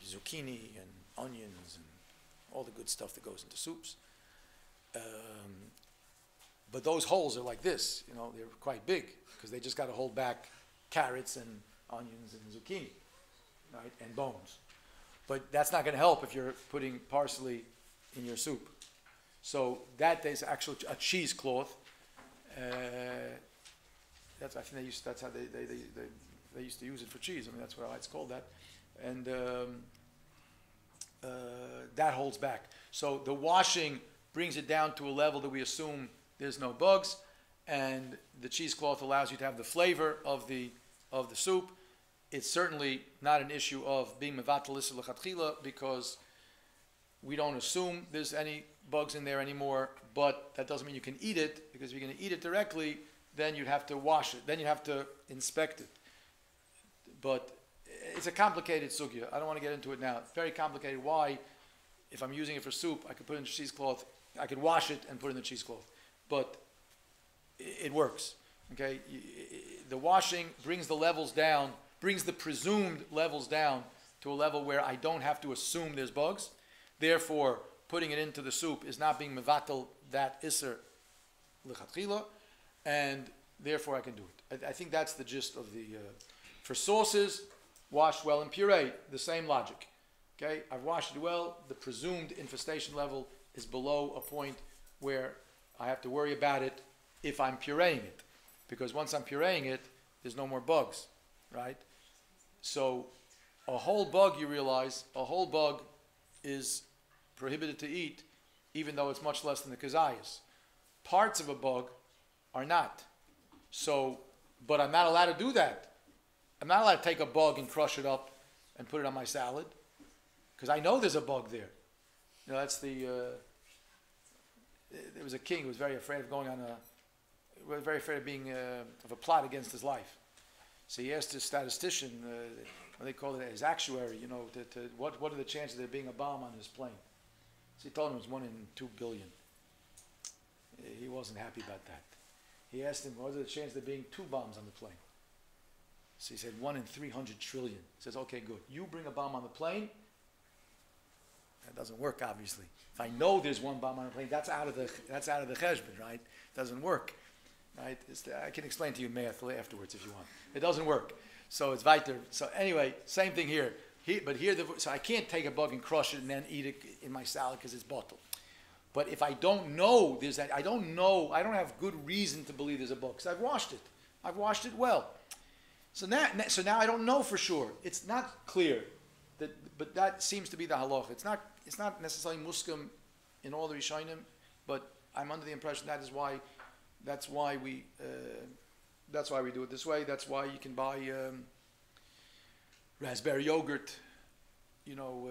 zucchini and onions and all the good stuff that goes into soups. But those holes are like this, you know, they're quite big because they just got to hold back carrots and onions and zucchini, right, and bones. But that's not going to help if you're putting parsley in your soup. So that is actually a cheesecloth. That's, I think that's how they used to use it for cheese. I mean, that's why it's called that. And that holds back. So the washing brings it down to a level that we assume there's no bugs, and the cheesecloth allows you to have the flavor of the soup. it's certainly not an issue of being mevatel issa lechatchila because we don't assume there's any bugs in there anymore, but that doesn't mean you can eat it, because if you're going to eat it directly, then you'd have to wash it, then you'd have to inspect it. But it's a complicated sugya. I don't want to get into it now. It's very complicated. Why? If I'm using it for soup, I could put it in the cheesecloth. I could wash it and put it in the cheesecloth. But it works. Okay? The washing brings the levels down, brings the presumed levels down to a level where I don't have to assume there's bugs. Therefore, putting it into the soup is not being mevatel that iser lechatchila, and therefore I can do it. I think that's the gist of the... for sauces, wash well and puree, the same logic. Okay, I've washed it well, the presumed infestation level is below a point where I have to worry about it if I'm pureeing it. Because once I'm pureeing it, there's no more bugs, right? So a whole bug, you realize, a whole bug is prohibited to eat, even though it's much less than the kazayas. Parts of a bug are not. So, but I'm not allowed to do that. I'm not allowed to take a bug and crush it up and put it on my salad, because I know there's a bug there. You know, that's the... there was a king who was very afraid of going on a... very afraid of being... of a plot against his life. So he asked his statistician, they call it his actuary, you know, what are the chances of there being a bomb on his plane? So he told him it was 1 in 2 billion. He wasn't happy about that. He asked him, what are the chances of there being 2 bombs on the plane? So he said 1 in 300 trillion. He says, okay, good. You bring a bomb on the plane. That doesn't work, obviously. If I know there's 1 bomb on the plane, that's out of the cheshbon, right? Doesn't work, right? I can explain to you math afterwards if you want. It doesn't work. So it's weiter. So anyway, same thing here. So I can't take a bug and crush it and then eat it in my salad because it's bottled. But if I don't know there's that, I don't have good reason to believe there's a bug because I've washed it. I've washed it well. So now I don't know for sure. It's not clear, but that seems to be the halacha. It's not necessarily muskim in all the Rishonim, but I'm under the impression that's why we do it this way. That's why you can buy raspberry yogurt. You know,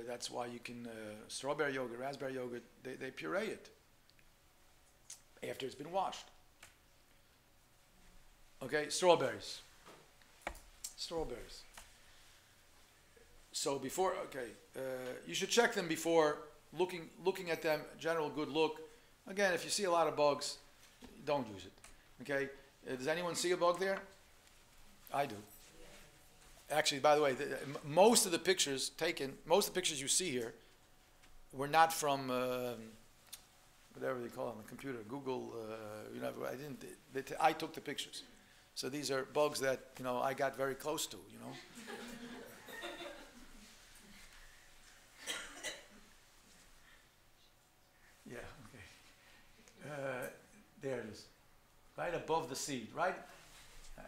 that's why you can strawberry yogurt, raspberry yogurt. They puree it after it's been washed. Okay, strawberries. So before, you should check them before looking at them. General good look. Again, if you see a lot of bugs, don't use it. Okay. Does anyone see a bug there? I do. Actually, by the way, most of the pictures you see here were not from whatever they call it on the computer, Google. I took the pictures. So these are bugs that, you know, I got very close to, you know. Yeah, okay. There it is. Right above the seed, right?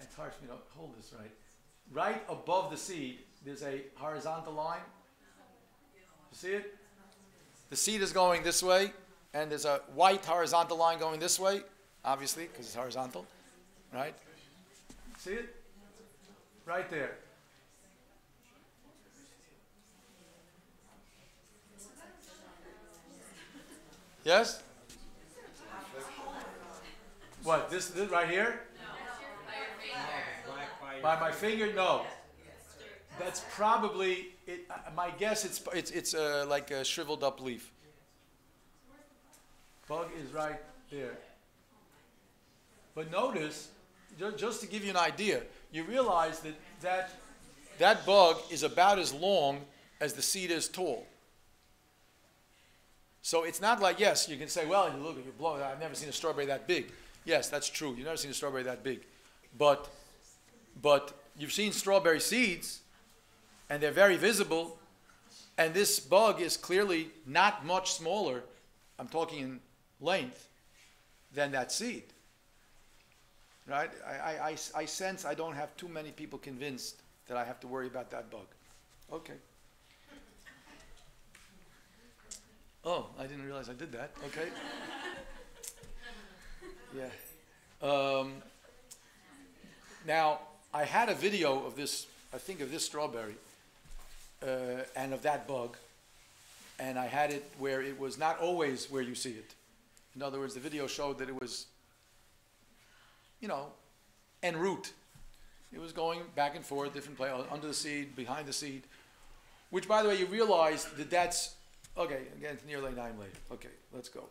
It's hard for me to hold this right. Right above the seed, there's a horizontal line. You see it? The seed is going this way, and there's a white horizontal line going this way, obviously, because it's horizontal, right? See it? Right there. Yes? What, this right here? No. By my finger? No. That's probably, my guess it's like a shriveled up leaf. Bug is right there. But notice, just to give you an idea, you realize that bug is about as long as the seed is tall. So it's not like, yes, you can say, well, look, you're blowing, I've never seen a strawberry that big. Yes, that's true. You've never seen a strawberry that big. But you've seen strawberry seeds, and they're very visible, and this bug is clearly not much smaller, I'm talking in length, than that seed. Right? I sense I don't have too many people convinced that I have to worry about that bug. Okay. Oh, I didn't realize I did that. Okay. Yeah. Now, I had a video of this I think of this strawberry and of that bug, and I had it where it was not always where you see it. In other words, the video showed that it was, en route. It was going back and forth, different places, under the seed, behind the seed, which, by the way, you realize that that's, okay, again, it's nearly 9 later. Okay, let's go.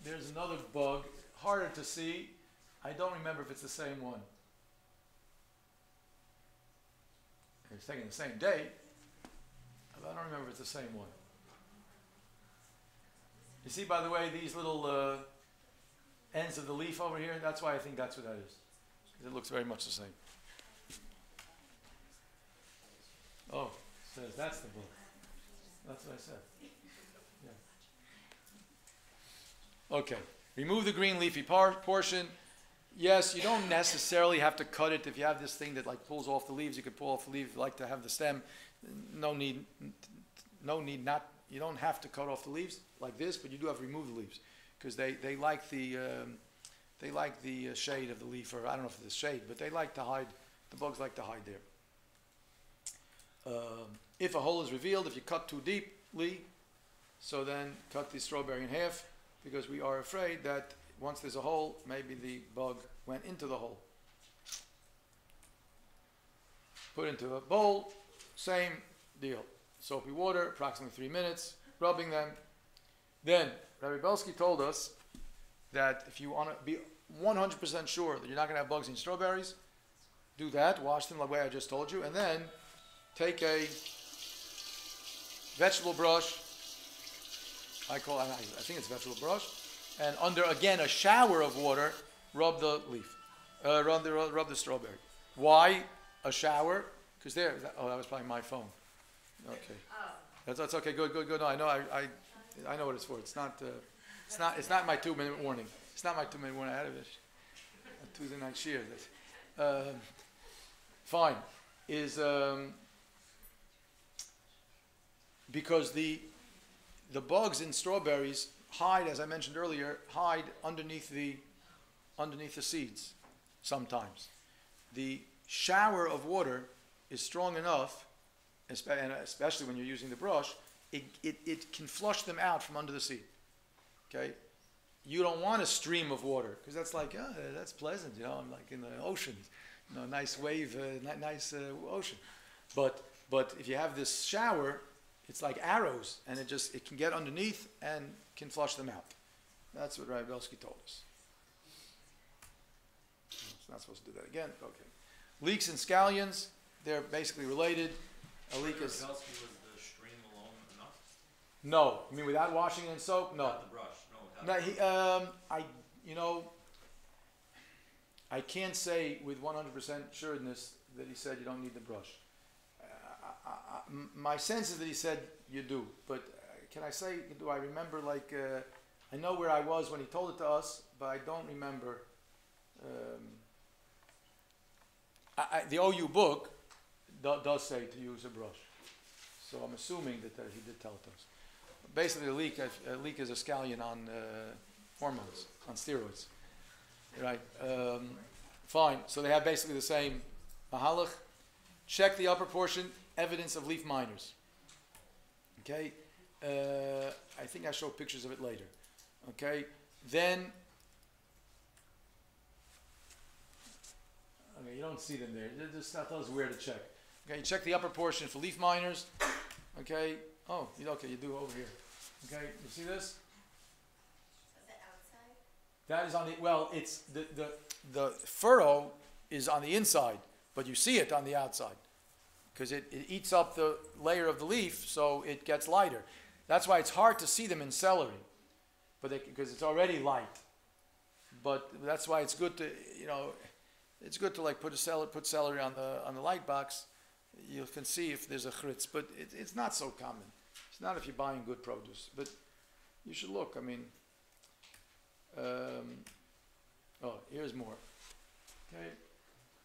There's another bug, harder to see. I don't remember if it's the same one. It's taken the same day, but I don't remember if it's the same one. You see, by the way, these little ends of the leaf over here, that's why I think that's what that is. It looks very much the same. Oh, it says that's the book. That's what I said. Yeah. Okay. Remove the green leafy portion. Yes, you don't necessarily have to cut it. If you have this thing that like pulls off the leaves, you could pull off the leaf. If you like to have the stem, no need not. You don't have to cut off the leaves like this, but you do have to remove the leaves because they like the shade of the leaf, or I don't know if it's shade, but they like to hide. The bugs like to hide there. If a hole is revealed, if you cut too deeply, so then cut the strawberry in half, because we are afraid that once there's a hole, maybe the bug went into the hole. Put into a bowl, same deal. Soapy water, approximately 3 minutes, rubbing them. Then, Rabbi Belsky told us that if you want to be 100% sure that you're not going to have bugs in strawberries, do that, wash them the way I just told you, and then take a vegetable brush, I think it's vegetable brush, and under, again, a shower of water, rub the leaf, rub the strawberry. Why a shower? Because that was probably my phone. Okay, that's okay. Good. No, I know. I know what it's for. It's not my 2-minute warning. It's not my 2-minute warning. I had it a Tuesday night shear. Fine. Is because the bugs in strawberries hide, as I mentioned earlier, underneath the seeds. Sometimes the shower of water is strong enough, and especially when you're using the brush, it can flush them out from under the seed. Okay, you don't want a stream of water because that's like, that's pleasant, I'm like in the ocean, nice wave, nice ocean. But if you have this shower, it's like arrows, and it can get underneath and can flush them out. That's what Rabbi Belsky told us. It's not supposed to do that again. Okay, leeks and scallions, they're basically related. A leek is. Was the stream alone enough? No, you mean without washing it in soap? No. Not the brush. No. I can't say with 100% sureness that he said you don't need the brush. My sense is that he said you do, but can I say, do I remember I know where I was when he told it to us, but I don't remember. The OU book does say to use a brush, so I'm assuming that he did tell it to us. Basically, a leek is a scallion on hormones, on steroids, right? Fine. So they have basically the same mahalach. Check the upper portion. Evidence of leaf miners. Okay. I think I show pictures of it later. Okay. Then. Okay, you don't see them there. Just tell us where to check. Okay, you check the upper portion for leaf miners. Okay. Oh, you do over here. Okay, you see this? Is that outside? That is on it's the furrow is on the inside, but you see it on the outside because it eats up the layer of the leaf, so it gets lighter. That's why it's hard to see them in celery, because it's already light. But that's why it's good to it's good to put celery on the light box. You can see if there's a chritz, but it's not so common. It's not if you're buying good produce, but you should look. I mean, here's more. Okay,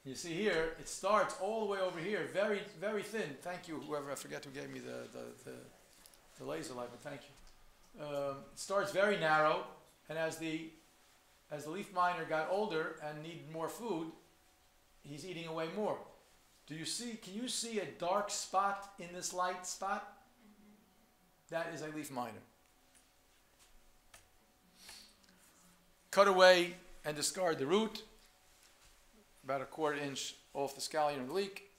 you see here it starts all the way over here, very very thin. Thank you, whoever, I forget who gave me the laser light, but thank you. It starts very narrow, and as the leaf miner got older and needed more food, he's eating away more. Do you see, can you see a dark spot in this light spot? That is a leaf minor. Cut away and discard the root, about a 1/4 inch off the scallion or the leek.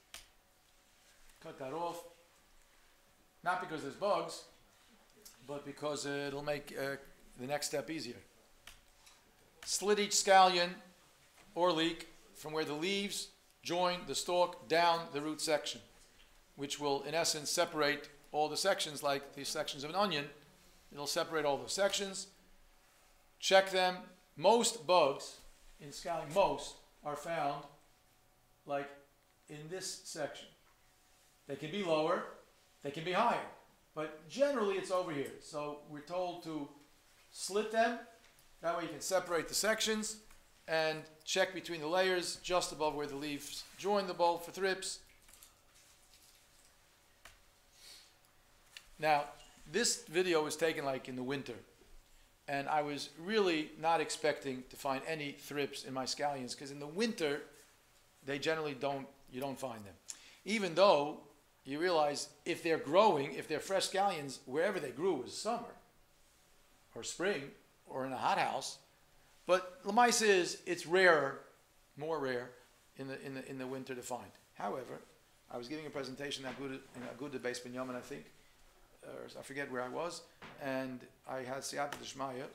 Cut that off. Not because there's bugs, but because it'll make the next step easier. Slit each scallion or leek from where the leaves join the stalk down the root section, which will in essence separate all the sections like the sections of an onion. It'll separate all those sections. Check them. Most bugs in scallion, most are found like in this section. They can be lower, they can be higher, but generally it's over here. So we're told to slit them. That way you can separate the sections and check between the layers just above where the leaves join the bulb for thrips. Now, this video was taken like in the winter, and I was really not expecting to find any thrips in my scallions, because in the winter, they generally you don't find them. Even though you realize if they're growing, if they're fresh scallions, wherever they grew was summer or spring or in a hothouse. But Lamais is, it's rarer, more rare in the winter to find. However, I was giving a presentation in Aguda Beis Binyamin, I think, or I forget where I was, and I had Siyata D'Shmaya.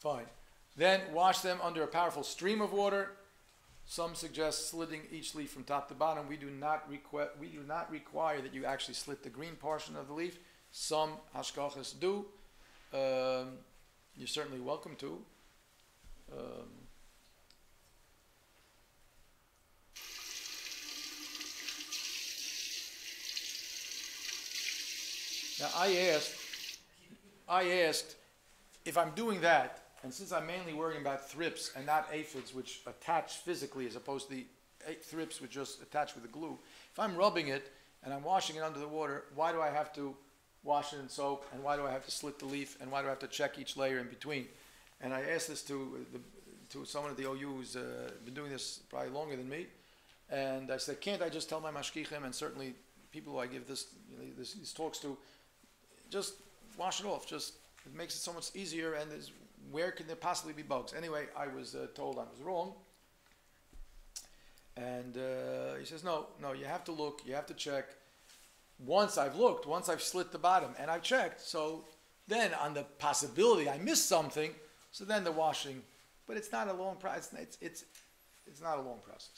Fine. Then wash them under a powerful stream of water. Some suggest slitting each leaf from top to bottom. We do not require that you actually slit the green portion of the leaf. Some hashgachas do. You're certainly welcome to. Now I asked if I'm doing that, and since I'm mainly worrying about thrips and not aphids, which attach physically as opposed to the thrips which just attach with the glue, if I'm rubbing it and I'm washing it under the water, why do I have to wash it in soap, and why do I have to slit the leaf, and why do I have to check each layer in between? And I asked this to someone at the OU who's been doing this probably longer than me, and I said, can't I just tell my mashkichim, and certainly people who I give these talks to, just wash it off, just it makes it so much easier, and where can there possibly be bugs? Anyway, I was told I was wrong. And he says, no, you have to look, you have to check. Once I've looked, once I've slit the bottom, and I've checked, so then on the possibility I missed something, so then the washing, but it's not a long process. It's not a long process.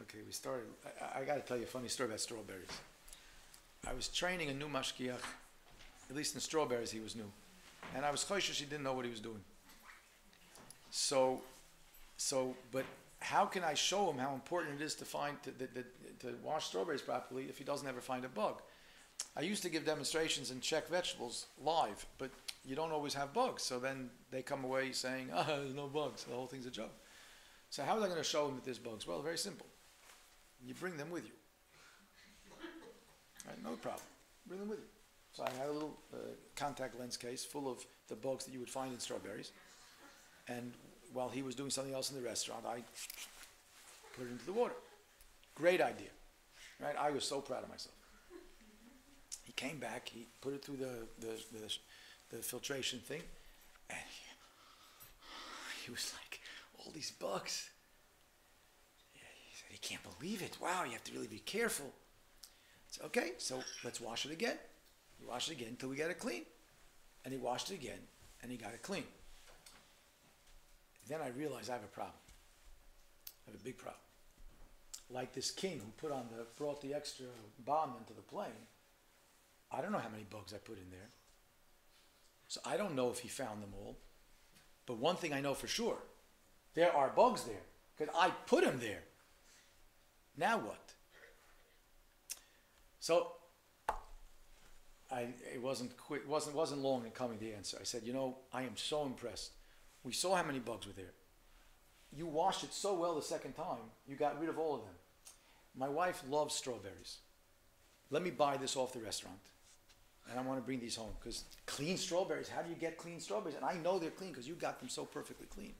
Okay, we started. I got to tell you a funny story about strawberries. I was training a new mashkiach, at least in strawberries he was new, and I was choishish he didn't know what he was doing. But how can I show him how important it is to wash strawberries properly if he doesn't ever find a bug? I used to give demonstrations and check vegetables live, but you don't always have bugs, so then they come away saying, there's no bugs, the whole thing's a joke. So how was I going to show him that there's bugs? Well, very simple. You bring them with you. Right, no problem. Bring them with you. So I had a little contact lens case full of the bugs that you would find in strawberries. And while he was doing something else in the restaurant, I put it into the water. Great idea. Right? I was so proud of myself. He came back, he put it through the filtration thing, and he was like, all these bugs. He can't believe it. Wow, you have to really be careful. So, okay, so let's wash it again. You wash it again until we get it clean. And he washed it again, and he got it clean. Then I realized I have a problem. I have a big problem. Like this king who brought the extra bomb into the plane. I don't know how many bugs I put in there. So I don't know if he found them all. But one thing I know for sure, there are bugs there, because I put them there. Now what? So it wasn't quick, wasn't long in coming the answer. I said, you know, I am so impressed. We saw how many bugs were there. You washed it so well the second time, you got rid of all of them. My wife loves strawberries. Let me buy this off the restaurant. And I want to bring these home because clean strawberries, how do you get clean strawberries? And I know they're clean because you got them so perfectly clean.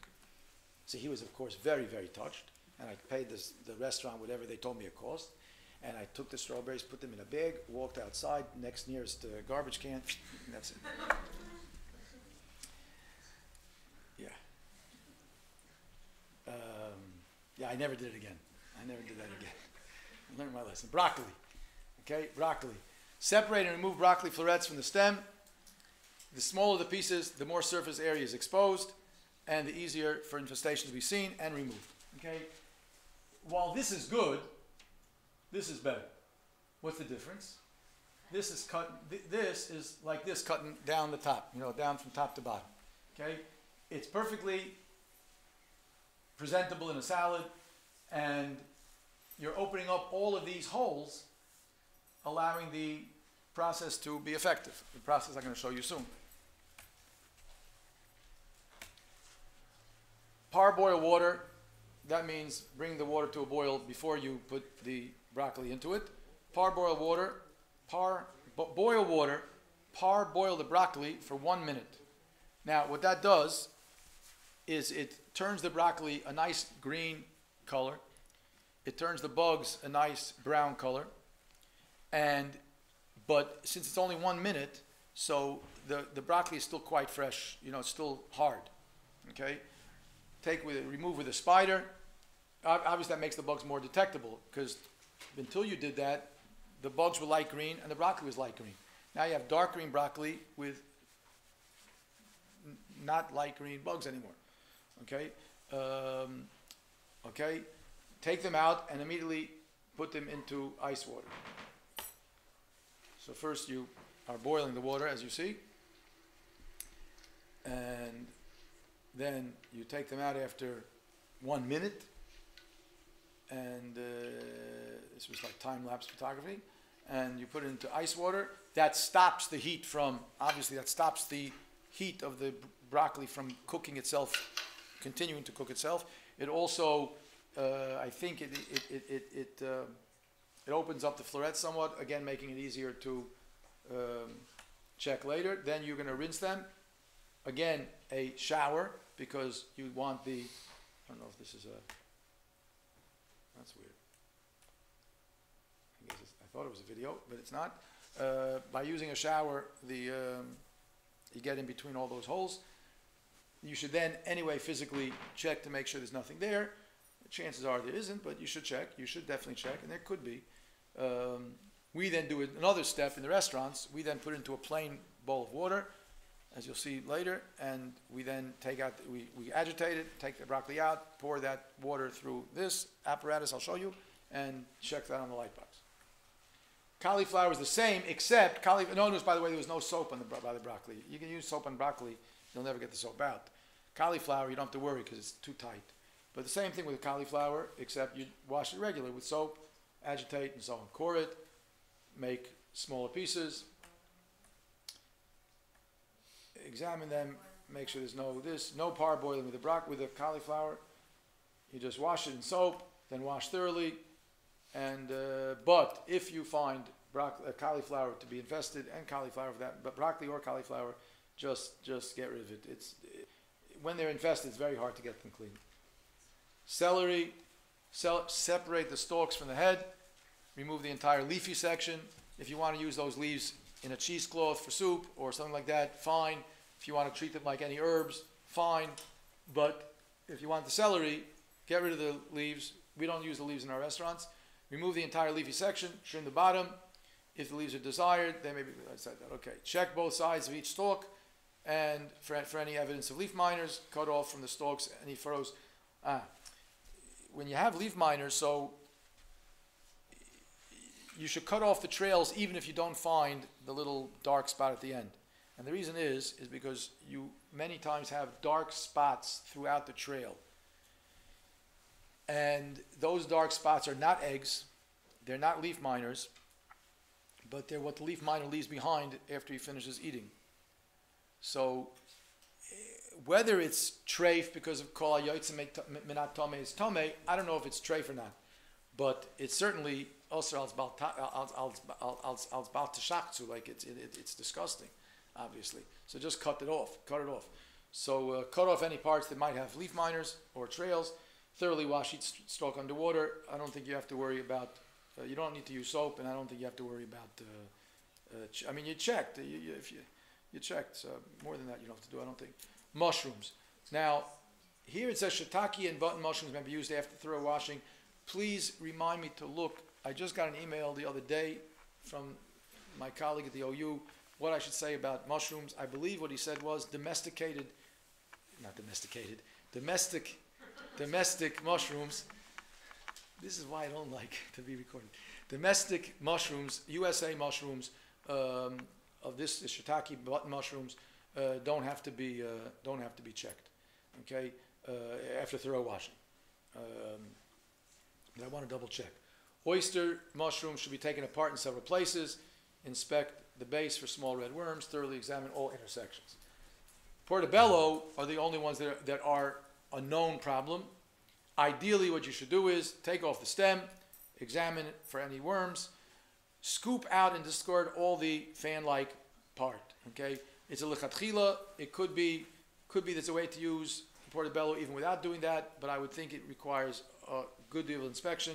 So he was, of course, very, very touched. And I paid the restaurant whatever they told me it cost. And I took the strawberries, put them in a bag, walked outside, next nearest garbage can, and that's it. Yeah. Yeah, I never did it again. I never did that again. I learned my lesson. Broccoli. Okay, broccoli. Separate and remove broccoli florets from the stem. The smaller the pieces, the more surface area is exposed, and the easier for infestation to be seen and removed. Okay? While this is good, this is better. What's the difference? This is cut. This is like this, cutting down the top. You know, down from top to bottom. Okay, it's perfectly presentable in a salad, and you're opening up all of these holes, allowing the process to be effective. The process I'm going to show you soon. Parboil water. That means bring the water to a boil before you put the broccoli into it. Parboil water. Boil water. Parboil the broccoli for 1 minute. Now, what that does is it turns the broccoli a nice green color. It turns the bugs a nice brown color. But since it's only 1 minute, so the broccoli is still quite fresh. You know, it's still hard. Okay? Remove with a spider. Obviously, that makes the bugs more detectable because until you did that, the bugs were light green and the broccoli was light green. Now you have dark green broccoli with not light green bugs anymore. Okay? Okay? Take them out and immediately put them into ice water. So first you are boiling the water, as you see. And then you take them out after 1 minute. And this was like time-lapse photography. And you put it into ice water. That stops the heat from, obviously that stops the heat of the broccoli from cooking itself, continuing to cook itself. It also, I think it opens up the florets somewhat, again making it easier to check later. Then you're going to rinse them. Again, a shower, because you want the, I don't know if this is a, that's weird. I thought it was a video, but it's not. By using a shower, you get in between all those holes. You should then, anyway, physically check to make sure there's nothing there. Chances are there isn't, but you should check. You should definitely check, and there could be. We then do another step in the restaurants. We then put it into a plain bowl of water, as you'll see later, and we then take out, we agitate it, take the broccoli out, pour that water through this apparatus I'll show you, and check that on the light box. Cauliflower is the same, except notice, by the way, there was no soap by the broccoli. You can use soap on broccoli, you'll never get the soap out. Cauliflower, you don't have to worry because it's too tight. But the same thing with the cauliflower, except you wash it regularly with soap, agitate, and so on. Core it, make smaller pieces, examine them, make sure there's no parboiling with the cauliflower. You just wash it in soap, then wash thoroughly. And but if you find cauliflower to be infested, and cauliflower for that, but broccoli or cauliflower, just get rid of it. When they're infested, it's very hard to get them clean. Celery, separate the stalks from the head. Remove the entire leafy section. If you want to use those leaves in a cheesecloth for soup or something like that, fine. If you want to treat them like any herbs, fine. But if you want the celery, get rid of the leaves. We don't use the leaves in our restaurants. Remove the entire leafy section, trim the bottom. If the leaves are desired, they may be, I said that, okay. Check both sides of each stalk, and for any evidence of leaf miners, cut off from the stalks any furrows. When you have leaf miners, so you should cut off the trails even if you don't find the little dark spot at the end. And the reason is because you many times have dark spots throughout the trail. And those dark spots are not eggs, they're not leaf miners, but they're what the leaf miner leaves behind after he finishes eating. So whether it's treif because of kol hayotzim minat tomei is tomei, I don't know if it's treif or not, but it's certainly also als bal tashachzu, like it's disgusting, obviously. So just cut it off. So cut off any parts that might have leaf miners or trails. Thoroughly wash each stalk underwater. I don't think you have to worry about. You don't need to use soap, and I don't think you have to worry about. I mean, you checked. If you checked, so more than that you don't have to do. I don't think. Mushrooms. Now, here it says shiitake and button mushrooms may be used after thorough washing. Please remind me to look. I just got an email the other day from my colleague at the OU. What I should say about mushrooms. I believe what he said was domestic mushrooms. This is why I don't like to be recorded. Domestic mushrooms, USA mushrooms, of this shiitake button mushrooms, don't have to be checked. Okay, after thorough washing. But I want to double check. Oyster mushrooms should be taken apart in several places. Inspect the base for small red worms. Thoroughly examine all intersections. Portobello are the only ones that are a known problem. Ideally, what you should do is take off the stem, examine it for any worms, scoop out and discard all the fan-like part. Okay, it's a lechatchila. It could be there's a way to use portobello even without doing that, but I would think it requires a good deal of inspection.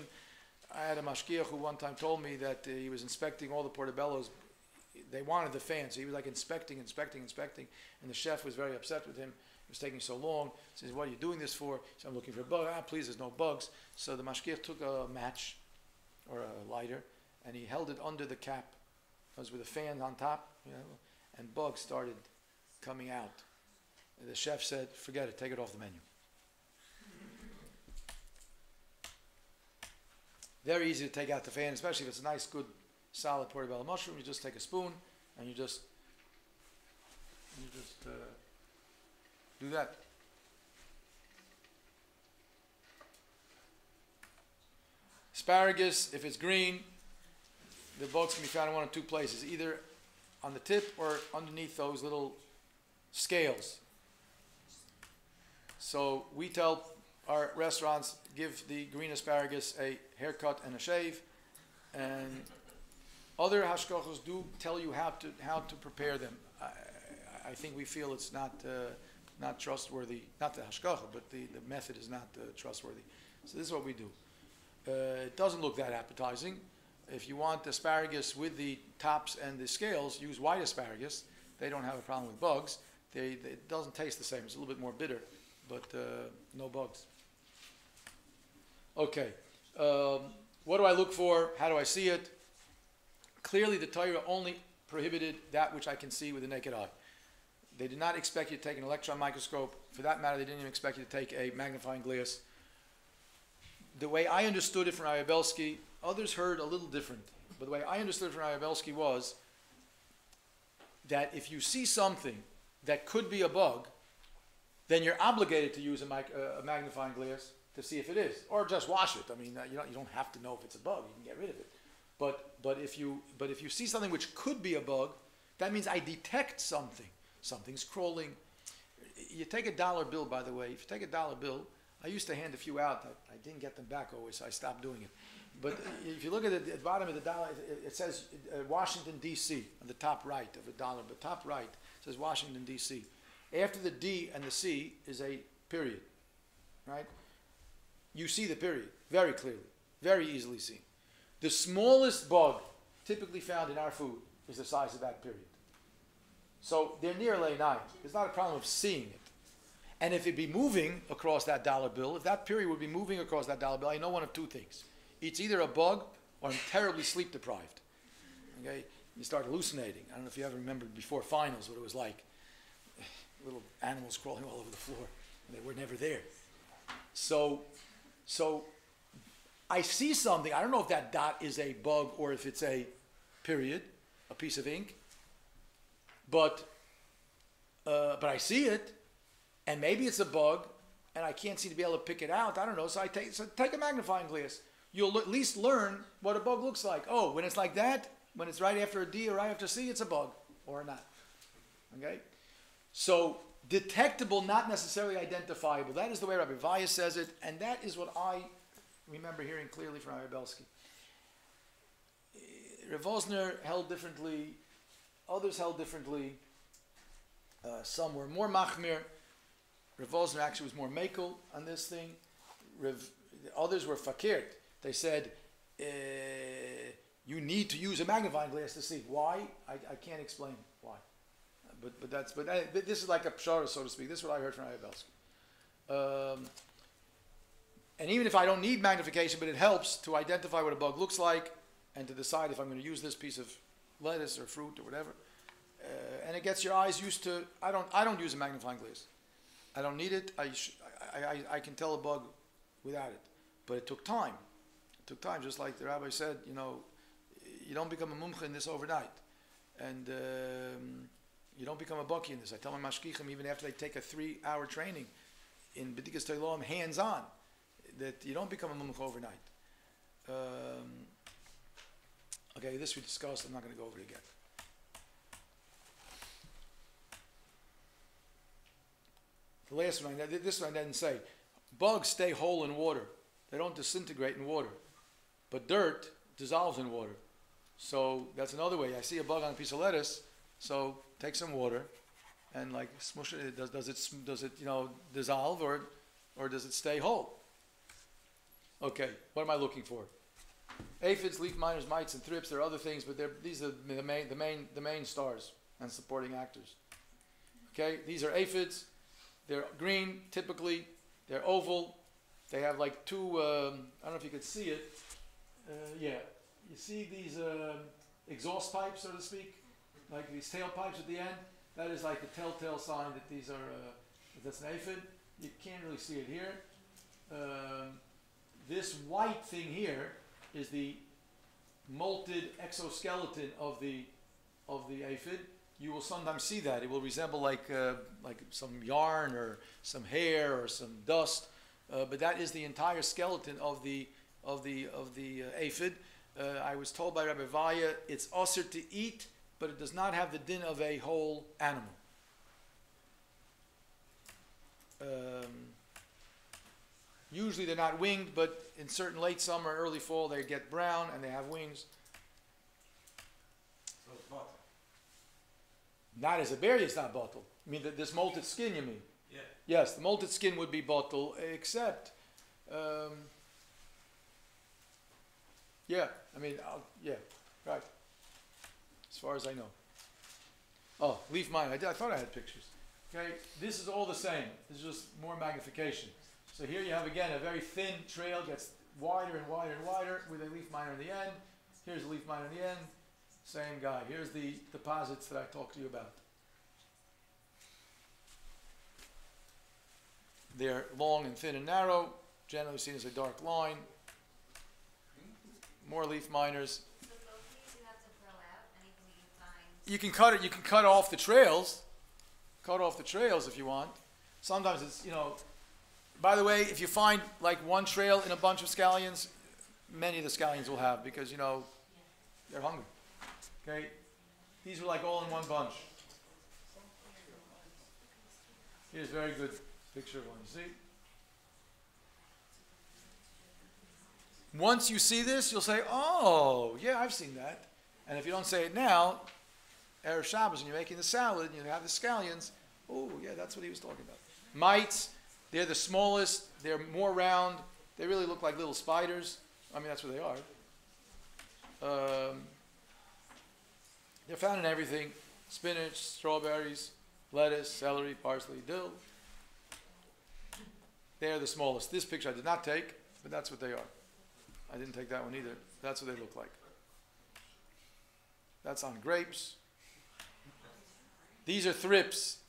I had a mashgiach who one time told me that he was inspecting all the portobellos. They wanted the fan, so he was like inspecting, and the chef was very upset with him. It was taking so long. He says, "What are you doing this for?" He said, "I'm looking for bugs." Please, there's no bugs. So the mashgiach took a match or a lighter, and he held it under the cap. It was with a fan on top, and bugs started coming out. And the chef said, "Forget it, take it off the menu." Very easy to take out the fan, especially if it's a nice, good, solid portobello mushroom. You just take a spoon and you just do that. Asparagus, if it's green, the bugs can be found in one of two places, either on the tip or underneath those little scales. So we tell our restaurants, give the green asparagus a haircut and a shave, and other hashgachos do tell you how to prepare them. I think we feel it's not trustworthy. Not the hashgacha, but the method is not trustworthy. So this is what we do. It doesn't look that appetizing. If you want asparagus with the tops and the scales, use white asparagus. They don't have a problem with bugs. It doesn't taste the same. It's a little bit more bitter, but no bugs. Okay. What do I look for? How do I see it? Clearly, the Torah only prohibited that which I can see with the naked eye. They did not expect you to take an electron microscope. For that matter, they didn't even expect you to take a magnifying glass. The way I understood it from Ayabelsky, others heard a little different. But the way I understood it from Ayabelsky was that if you see something that could be a bug, then you're obligated to use a magnifying glass to see if it is, or just wash it. I mean, you don't have to know if it's a bug. You can get rid of it. But if you see something which could be a bug, that means I detect something. Something's crawling. You take a dollar bill, by the way. If you take a dollar bill, I used to hand a few out. I didn't get them back always, so I stopped doing it. But if you look at the bottom of the dollar, it says Washington, D.C. on the top right of the dollar. The top right it says Washington, D.C. After the D and the C is a period, right? You see the period very clearly, very easily seen. The smallest bug typically found in our food is the size of that period. So they're near lay 9. There's not a problem of seeing it. And if it'd be moving across that dollar bill, if that period would be moving across that dollar bill, I know one of two things. It's either a bug or I'm terribly sleep deprived. Okay? You start hallucinating. I don't know if you ever remembered before finals what it was like. Little animals crawling all over the floor. And they were never there. So I see something. I don't know if that dot is a bug or if it's a period, a piece of ink. But I see it, and maybe it's a bug, and I can't seem to be able to pick it out. I don't know. So take a magnifying glass. You'll at least learn what a bug looks like. Oh, when it's like that, when it's right after a D or right after C, it's a bug or not. Okay? So detectable, not necessarily identifiable. That is the way Rabbi Vaya says it, and that is what I remember hearing clearly from Rabbi Belsky. Rav Wosner held differently. Others held differently. Some were more machmir. Rav Wosner actually was more makel on this thing. Others were fakir. They said, you need to use a magnifying glass to see. Why? I can't explain why. But this is like a pshara, so to speak. This is what I heard from Rabbi Belsky. And even if I don't need magnification, but it helps to identify what a bug looks like and to decide if I'm going to use this piece of lettuce or fruit or whatever. And it gets your eyes used to. I don't use a magnifying glass. I don't need it. I can tell a bug without it. But it took time. It took time, just like the rabbi said. You don't become a mumcha in this overnight, and you don't become a baki in this. I tell my mashkichim even after they take a 3-hour training in B'dikas Teilam, hands-on, that you don't become a mumcha overnight. Okay, this we discussed. I'm not going to go over it again. The last one, this one I didn't say. Bugs stay whole in water. They don't disintegrate in water. But dirt dissolves in water. So that's another way. I see a bug on a piece of lettuce, so take some water and like smush it. Does it dissolve or does it stay whole? Okay, what am I looking for? Aphids, leaf miners, mites, and thrips. There are other things, but these are the main stars and supporting actors. Okay, these are aphids. They're green, typically. They're oval. They have like two, I don't know if you could see it. Yeah. You see these exhaust pipes, so to speak? Like these tailpipes at the end? That is like the telltale sign that these are, that's an aphid. You can't really see it here. This white thing here is the molted exoskeleton of the aphid. You will sometimes see that. It will resemble like some yarn or some hair or some dust, but that is the entire skeleton of the aphid. I was told by Rabbi Vaya it's osir to eat, but it does not have the din of a whole animal. Usually they're not winged, but in certain late summer, early fall, they get brown and they have wings. So it's bottle. Not as a berry, it's not bottle. I mean, this molted skin, you mean? Yeah. Yes, the molted skin would be bottle, except, yeah, I mean, yeah, right. As far as I know. Oh, leaf mine. I thought I had pictures. Okay, this is all the same. This is just more magnification. So here you have, again, a very thin trail, gets wider and wider and wider with a leaf miner in the end. Here's a leaf miner in the end. Same guy. Here's the deposits that I talked to you about. They're long and thin and narrow, generally seen as a dark line. More leaf miners. So both of these you have to throw out anything that you find. You can cut it. You can cut off the trails. Cut off the trails if you want. Sometimes it's, by the way, if you find like one trail in a bunch of scallions, many of the scallions will have because, they're hungry. Okay? These are like all in one bunch. Here's a very good picture of one. You see? Once you see this, you'll say, oh, yeah, I've seen that. And if you don't say it now, Erev Shabbos, when you're making the salad, and you have the scallions, oh, yeah, that's what he was talking about. Mites, they're the smallest, they're more round, they really look like little spiders. I mean, that's what they are. They're found in everything: spinach, strawberries, lettuce, celery, parsley, dill. They're the smallest. This picture I did not take, but that's what they are. I didn't take that one either. That's what they look like. That's on grapes. These are thrips.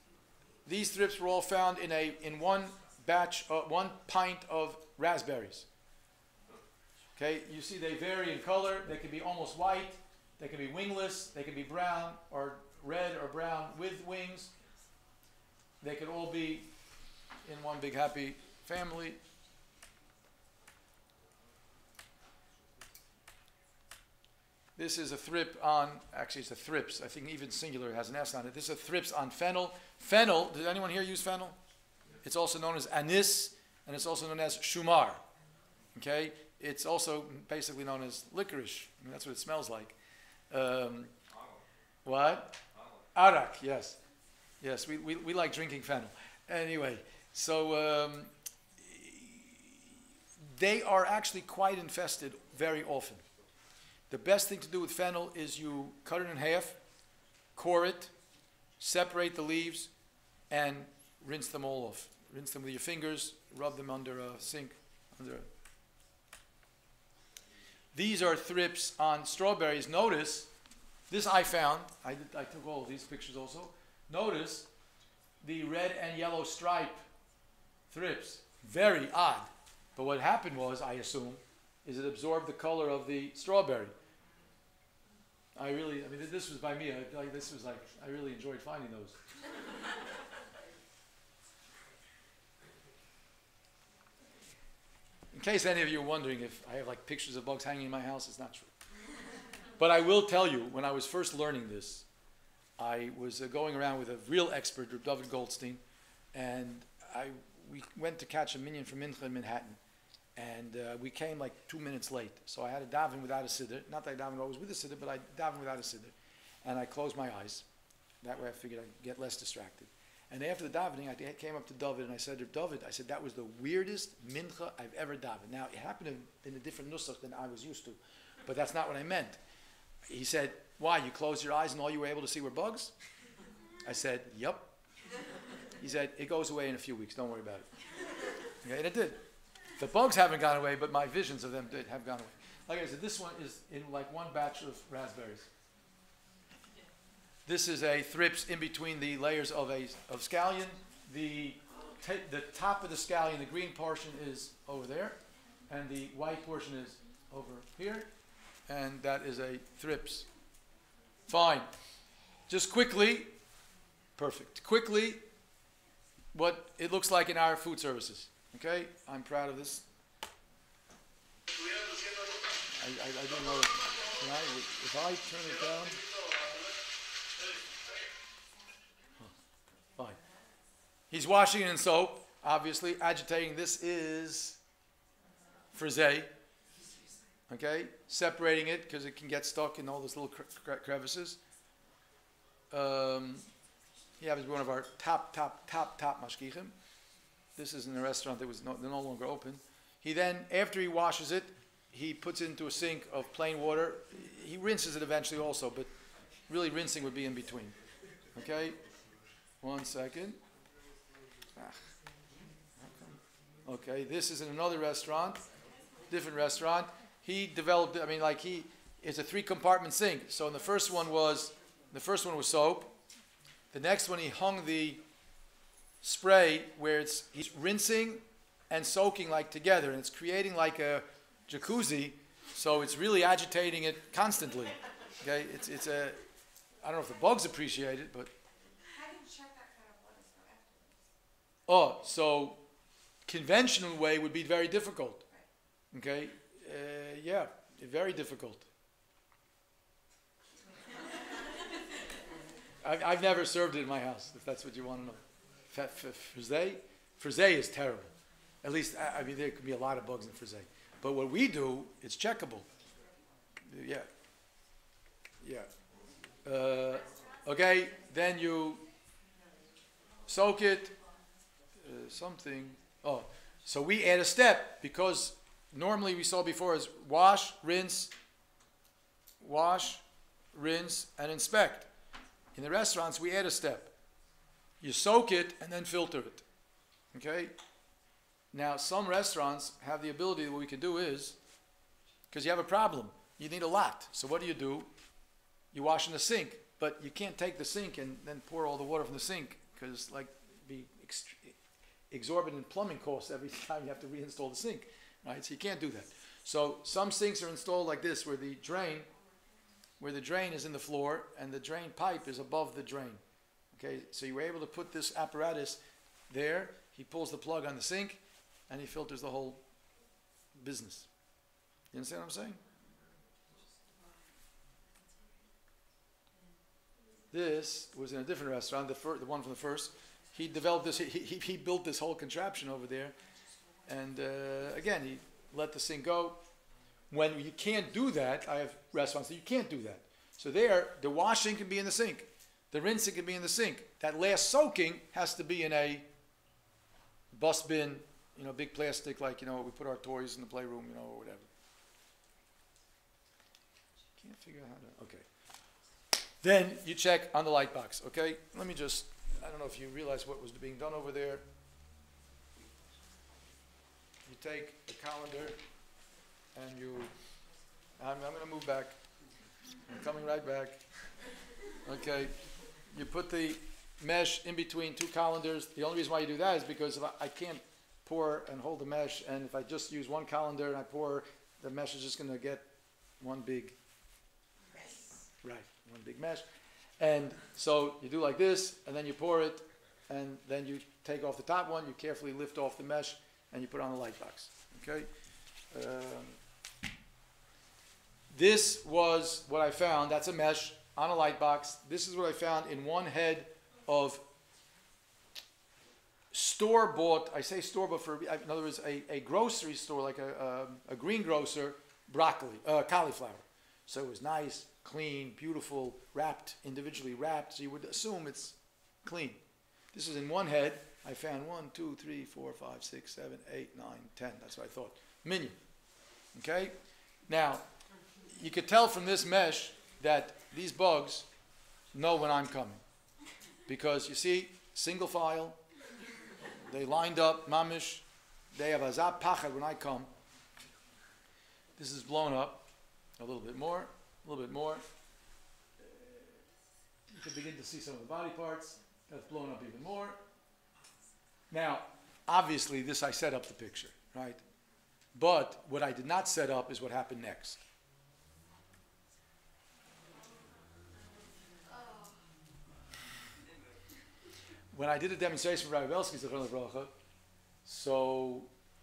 These thrips were all found in one batch, 1 pint of raspberries. Okay, you see they vary in color. They can be almost white. They can be wingless. They can be brown or red or brown with wings. They could all be in one big happy family. This is a thrip on, actually it's a thrips, I think even singular has an S on it. This is a thrips on fennel. Fennel, does anyone here use fennel? It's also known as anis, and it's also known as shumar. Okay? It's also basically known as licorice. I mean, that's what it smells like. What? Arak, yes. Yes, we like drinking fennel. Anyway, so they are actually quite infested very often. The best thing to do with fennel is you cut it in half, core it, separate the leaves, and rinse them all off. Rinse them with your fingers, rub them under a sink. These are thrips on strawberries. Notice, this I found, I took all of these pictures also. Notice the red and yellow stripe thrips. Very odd. But what happened was, I assume, is it absorbed the color of the strawberry. I mean, this was by me. I really enjoyed finding those. In case any of you are wondering if I have like pictures of bugs hanging in my house, it's not true. But I will tell you, when I was first learning this, I was going around with a real expert, David Goldstein, and we went to catch a minion from Mincha in Manhattan. And we came like 2 minutes late. So I had to daven without a siddur. Not that I davened always with a siddur, but I davened without a siddur. And I closed my eyes. That way I figured I'd get less distracted. And after the davening, I came up to David and I said to David, that was the weirdest mincha I've ever davened. Now, it happened in a different nusach than I was used to. But that's not what I meant. He said, why, you closed your eyes and all you were able to see were bugs? I said, yep. He said, it goes away in a few weeks. Don't worry about it. Okay, and it did. The bugs haven't gone away, but my visions of them have gone away. Like I said, this one is in like one batch of raspberries. This is a thrips in between the layers of scallion. The top of the scallion, the green portion is over there, and the white portion is over here, and that is a thrips. Fine. Just quickly, perfect. Quickly, what it looks like in our food services. Okay, I'm proud of this. I don't know if I turn it down. Oh, fine. He's washing it in soap, obviously. Agitating. This is frisee. Okay, separating it because it can get stuck in all those little crevices. He was one of our top mashgichim. This is in a restaurant that was no longer open. He then, after he washes it, he puts it into a sink of plain water. He rinses it eventually also, but really rinsing would be in between. Okay? 1 second. Okay, this is in another restaurant, different restaurant. He developed, it's a 3-compartment sink. So the first one was soap. The next one he hung the spray where he's rinsing and soaking like together, and it's creating like a jacuzzi, so it's really agitating it constantly. Okay, I don't know if the bugs appreciate it, but How do you check that kind of water afterwards? so conventional way would be very difficult. Okay, yeah, very difficult. I've never served it in my house, if that's what you want to know. Frisee is terrible. At least, there could be a lot of bugs in frisee. But what we do, it's checkable. Yeah. Okay, then you soak it, so we add a step, because normally we saw before is wash, rinse, and inspect. In the restaurants, we add a step. You soak it and then filter it. Okay? Now, some restaurants have the ability, what we can do is, because you have a problem, you need a lot. So what do? You wash in the sink, but you can't take the sink and then pour all the water from the sink, because be exorbitant plumbing costs every time you have to reinstall the sink. Right? So you can't do that. So some sinks are installed like this, where the drain is in the floor and the drain pipe is above the drain. Okay, so you were able to put this apparatus there. He pulls the plug on the sink, and he filters the whole business. You understand what I'm saying? This was in a different restaurant, the one from the first. He developed this, he built this whole contraption over there. And again, he let the sink go. When you can't do that, I have restaurants that you can't do that. So there, the washing can be in the sink. The rinsing can be in the sink. That last soaking has to be in a bus bin, big plastic, like, we put our toys in the playroom, or whatever. Can't figure out how to, okay. Then you check on the light box, okay? Let me just, I don't know if you realize what was being done over there. You take the colander and I'm going to move back. I'm coming right back. Okay. You put the mesh in between two colanders. The only reason why you do that is because if I can't pour and hold the mesh, and if I just use one colander and I pour, the mesh is just going to get one big mess. Right, one big mesh. And so you do like this, and then you pour it, and then you take off the top one, you carefully lift off the mesh, and you put it on the light box. Okay? This was what I found. That's a mesh on a light box. This is what I found in one head of store-bought, I say store-bought for, in other words, a grocery store, like a greengrocer, broccoli, cauliflower. So it was nice, clean, beautiful, wrapped, individually wrapped, so you would assume it's clean. This is in one head. I found 1, 2, 3, 4, 5, 6, 7, 8, 9, 10. That's what I thought. Minion. Okay? Now, you could tell from this mesh that these bugs know when I'm coming. Because you see, single file, they lined up, mamish, they have a zap pachad when I come. This is blown up a little bit more, a little bit more. You can begin to see some of the body parts. That's blown up even more. Now, obviously, this I set up the picture, right? But what I did not set up is what happened next. When I did a demonstration for Rabbi Belsky, so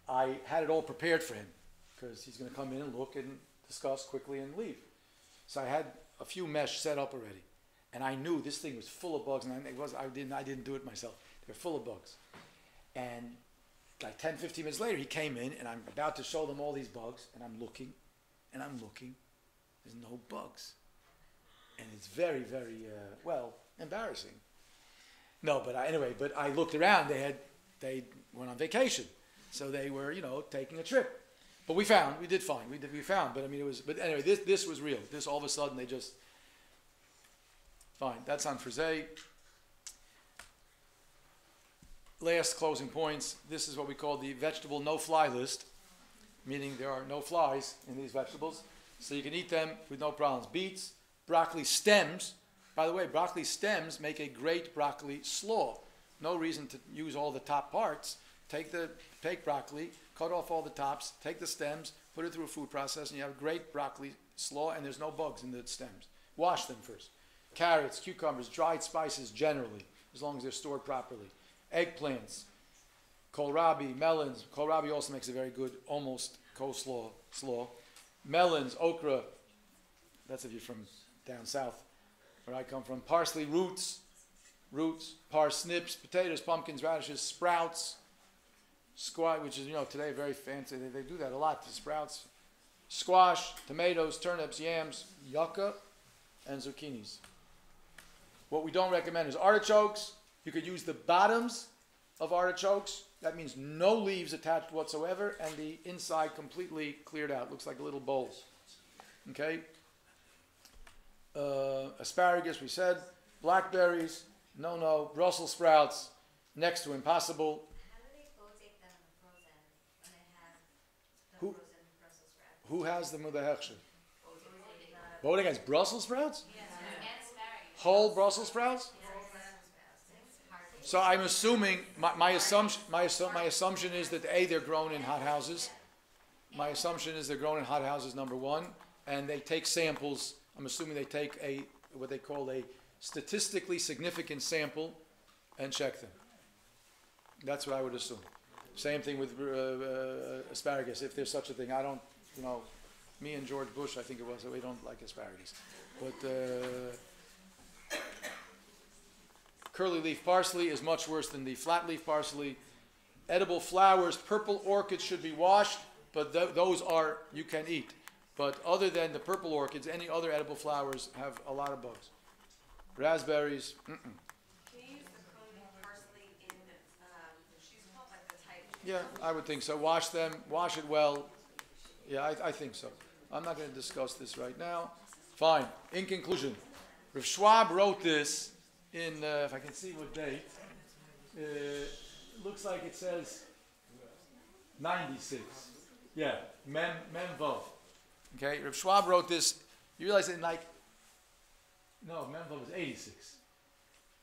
I had it all prepared for him because he's going to come in and look and discuss quickly and leave. So I had a few mesh set up already, and I knew this thing was full of bugs, and I didn't do it myself. They were full of bugs. And like 10, 15 minutes later, he came in, and I'm about to show them all these bugs, and I'm looking, and I'm looking. There's no bugs. And it's very, very, embarrassing. No, but anyway, I looked around. They went on vacation. So they were, taking a trip. But we did fine. We found, but anyway, this was real. This all of a sudden, they just, fine. That's on Frisee. Last closing points. This is what we call the vegetable no-fly list, meaning there are no flies in these vegetables. So you can eat them with no problems. Beets, broccoli stems. By the way, broccoli stems make a great broccoli slaw. No reason to use all the top parts. Take broccoli, cut off all the tops, take the stems, put it through a food process, and you have a great broccoli slaw, and there's no bugs in the stems. Wash them first. Carrots, cucumbers, dried spices generally, as long as they're stored properly. Eggplants, kohlrabi, melons. Kohlrabi also makes a very good, almost coleslaw slaw. Melons, okra. That's if you're from down south, where I come from. Parsley, roots, parsnips, potatoes, pumpkins, radishes, sprouts, squash, which is, today very fancy. They do that a lot, the sprouts. Squash, tomatoes, turnips, yams, yucca, and zucchinis. What we don't recommend is artichokes. You could use the bottoms of artichokes. That means no leaves attached whatsoever, and the inside completely cleared out. Looks like a little bowl. Okay? Asparagus, we said. Blackberries, no. Brussels sprouts, next to impossible. How do they take them frozen when they have the Who- frozen Brussels sprouts? Who has the mudahechsher? Bodega has Brussels sprouts? And asparagus. Whole Brussels sprouts? So I'm assuming, my assumption is that they're grown in hot houses. My assumption is they're grown in hot houses, number one, and they take samples. I'm assuming they take what they call a statistically significant sample and check them. That's what I would assume. Same thing with asparagus, if there's such a thing. I don't, me and George Bush, I think it was, we don't like asparagus. But curly leaf parsley is much worse than the flat leaf parsley. Edible flowers, purple orchids should be washed, but those are, you can eat. But other than the purple orchids, any other edible flowers have a lot of bugs. Raspberries, Can you use the curly parsley in the she's called like the type? yeah, I would think so. Wash them, wash it well. Yeah, I think so. I'm not going to discuss this right now. Fine. In conclusion, Rav Schwab wrote this in, if I can see what date, looks like it says 96. Yeah, Mem Vav. Okay, Rav Schwab wrote this, you realize it in like, no, Mem Vav is 86.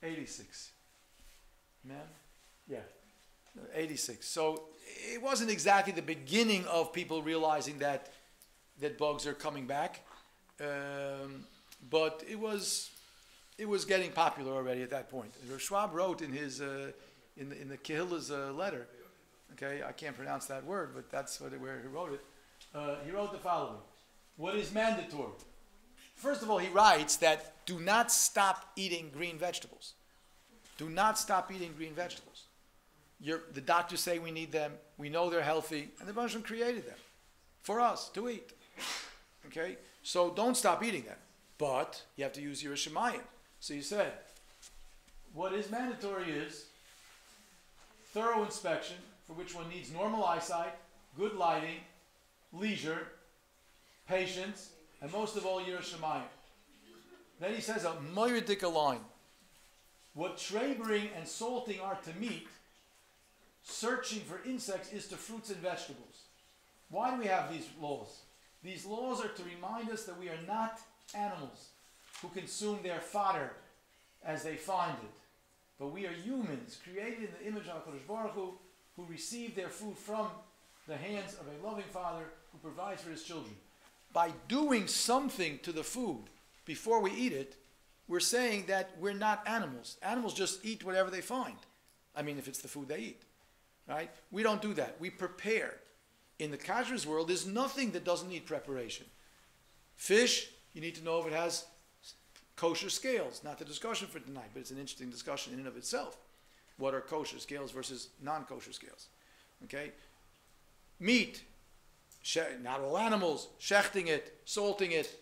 86. Mem? Yeah. 86. So it wasn't exactly the beginning of people realizing that bugs are coming back, but it was getting popular already at that point. Rav Schwab wrote in his in the Kehilah's letter, okay, I can't pronounce that word, but that's where he wrote it. He wrote the following: what is mandatory? First of all, he writes that do not stop eating green vegetables. Do not stop eating green vegetables. The doctors say we need them. We know they're healthy, and the Baruch Hashem created them for us to eat. Okay, so don't stop eating them, but you have to use your Shemayim. So you said, what is mandatory is thorough inspection, for which one needs normal eyesight, good lighting, leisure, patience, and most of all, your Shemayim. Then he says a moyerdika line. What trabering and salting are to meat, searching for insects is to fruits and vegetables. Why do we have these laws? These laws are to remind us that we are not animals who consume their fodder as they find it. But we are humans created in the image of HaKadosh Baruch Hu, who receive their food from the hands of a loving Father who provides for his children. By doing something to the food before we eat it, we're saying that we're not animals. Animals just eat whatever they find. I mean, if it's the food they eat. Right? We don't do that. We prepare. In the kashrus world, there's nothing that doesn't need preparation. Fish, you need to know if it has kosher scales. Not the discussion for tonight, but it's an interesting discussion in and of itself. What are kosher scales versus non-kosher scales? Okay? Meat, not all animals, shechting it, salting it,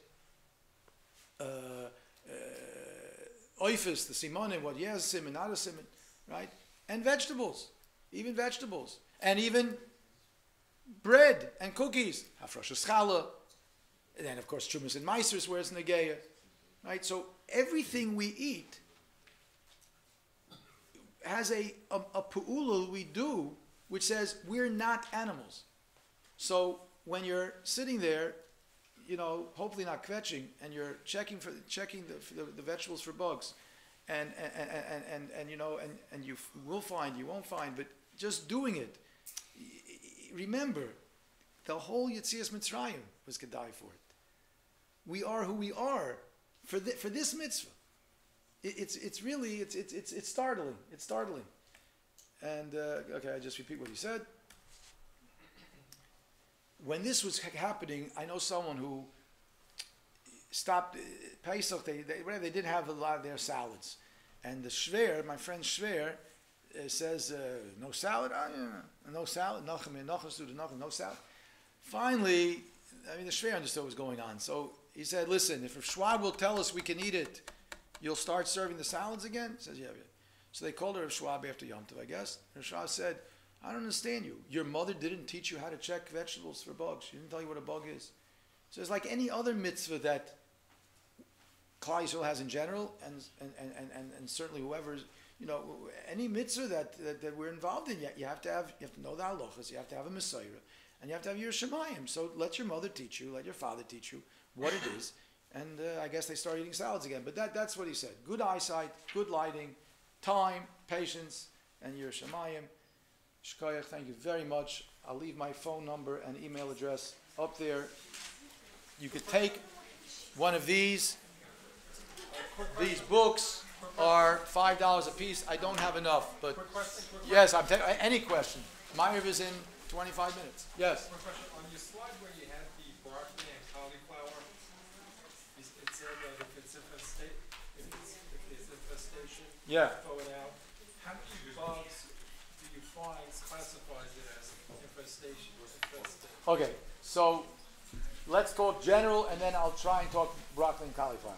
oifus, the simonim, what yes, simon, not a simon, right? And vegetables, even vegetables, and even bread and cookies, hafrosh challah, and then of course chumas and meisers where it's negeya, right? So everything we eat has a pu'ula we do which says we're not animals. So when you're sitting there, hopefully not kvetching, and you're checking the vegetables for bugs, and you will find, you won't find, but just doing it. Remember, the whole Yetzias Mitzrayim was Kedai for it. We are who we are for this mitzvah. It's really startling. It's startling. And okay, I just repeat what he said. When this was happening, I know someone who stopped Pesach. They didn't have a lot of their salads, and the Shver, my friend Shver, says no salad. No salad. No salad. Finally, the Shver understood what was going on, so he said, "Listen, if Schwab will tell us we can eat it, you'll start serving the salads again." He says, "Yeah." So they called her Schwab after Yom Tov, I guess. And Schwab said, "I don't understand you. Your mother didn't teach you how to check vegetables for bugs. She didn't tell you what a bug is." So it's like any other mitzvah that Klal Yisrael has in general, and certainly whoever's, any mitzvah that we're involved in, you have to know the halachas, you have to have a Messiah, and you have to have your Shemayim. So let your mother teach you, let your father teach you what it is. And I guess they start eating salads again. But that's what he said. Good eyesight, good lighting, time, patience, and your Shemayim. Shkoyach, thank you very much. I'll leave my phone number and email address up there. You could take one of these. These books are $5 a piece. I don't have enough, but yes, any question. Ma'ariv is in 25 minutes. Yes. One question, on your slide where you had the broccoli and cauliflower, it said that if it's if there's infestation, Yeah. throw it out. How many bugs do you find classifies it as infestation or infested? Okay, so let's talk general, and then I'll try and talk broccoli and cauliflower.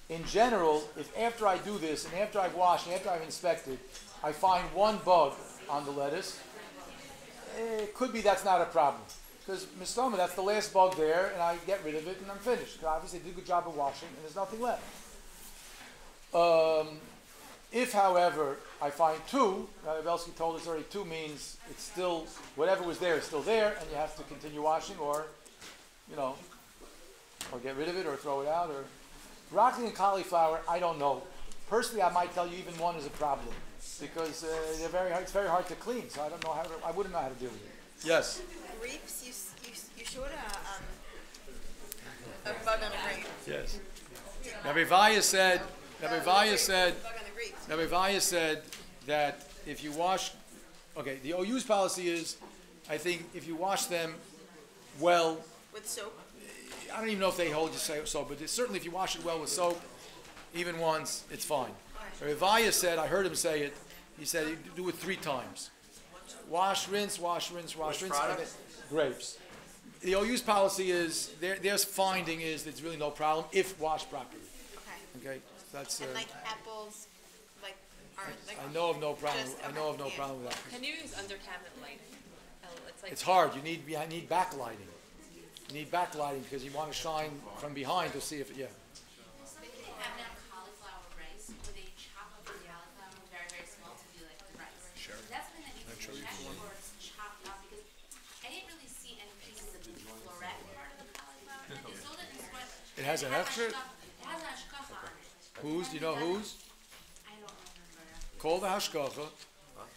In general, if after I do this, and after I've washed, and after I've inspected, I find one bug on the lettuce, it could be that's not a problem. Because Mistoma, that's the last bug there, and I get rid of it, and I'm finished. Because obviously I did a good job of washing, and there's nothing left. If, however, I find two, Belsky told us already, two means it's still, whatever was there is still there, and you have to continue washing, or, you know, or get rid of it, or throw it out, or... Broccoli and cauliflower, I don't know. Personally, I might tell you even one is a problem, because they're very hard, it's very hard to clean, so I don't know how to, I wouldn't know how to deal with it. Yes? Grapes, you showed a bug on a grape. Yes. Now, Revaya said, Bug on the grapes. Revaya said that if you wash, okay, the OU's policy is, I think if you wash them well, With soap. I don't even know if they hold you say soap, but certainly if you wash it well with soap, even once, it's fine. Revaya said, I heard him say it, he said you do it 3 times. Wash, rinse, wash, rinse, wash, rinse. And then, grapes. The OU's policy is, their finding is that it's really no problem if washed properly. Okay. Okay, that's. And like apples, like are like. I know of no problem. Just- I know of no okay, yeah. problem with that. Can you use under cabinet lighting? It's like It's hard. You need backlighting. You need backlighting because you want to shine from behind to see if it. Yeah. They can have now cauliflower rice, where they chop up the cauliflower very, very small to do like the rice. Sure. That's something that you can check before it's chopped up, because I didn't really see any pieces of the floret part of the cauliflower. And they sold it in squares. It has an extra. It has an hashkafa on it. Whose? Do you know whose? I don't remember. Call the hashkacha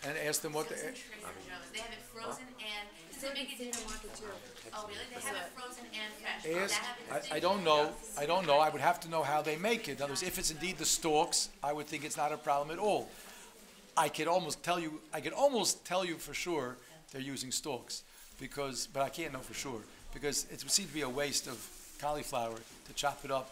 and ask them what the. Trader Joe's. They have it frozen and Pacific it didn't want it too. Oh really? They have it frozen and fresh. Ask, I don't know. I don't know. I would have to know how they make it. In other words, if it's indeed the stalks, I would think it's not a problem at all. I could almost tell you for sure they're using stalks, but I can't know for sure because it would seem to be a waste of cauliflower to chop it up.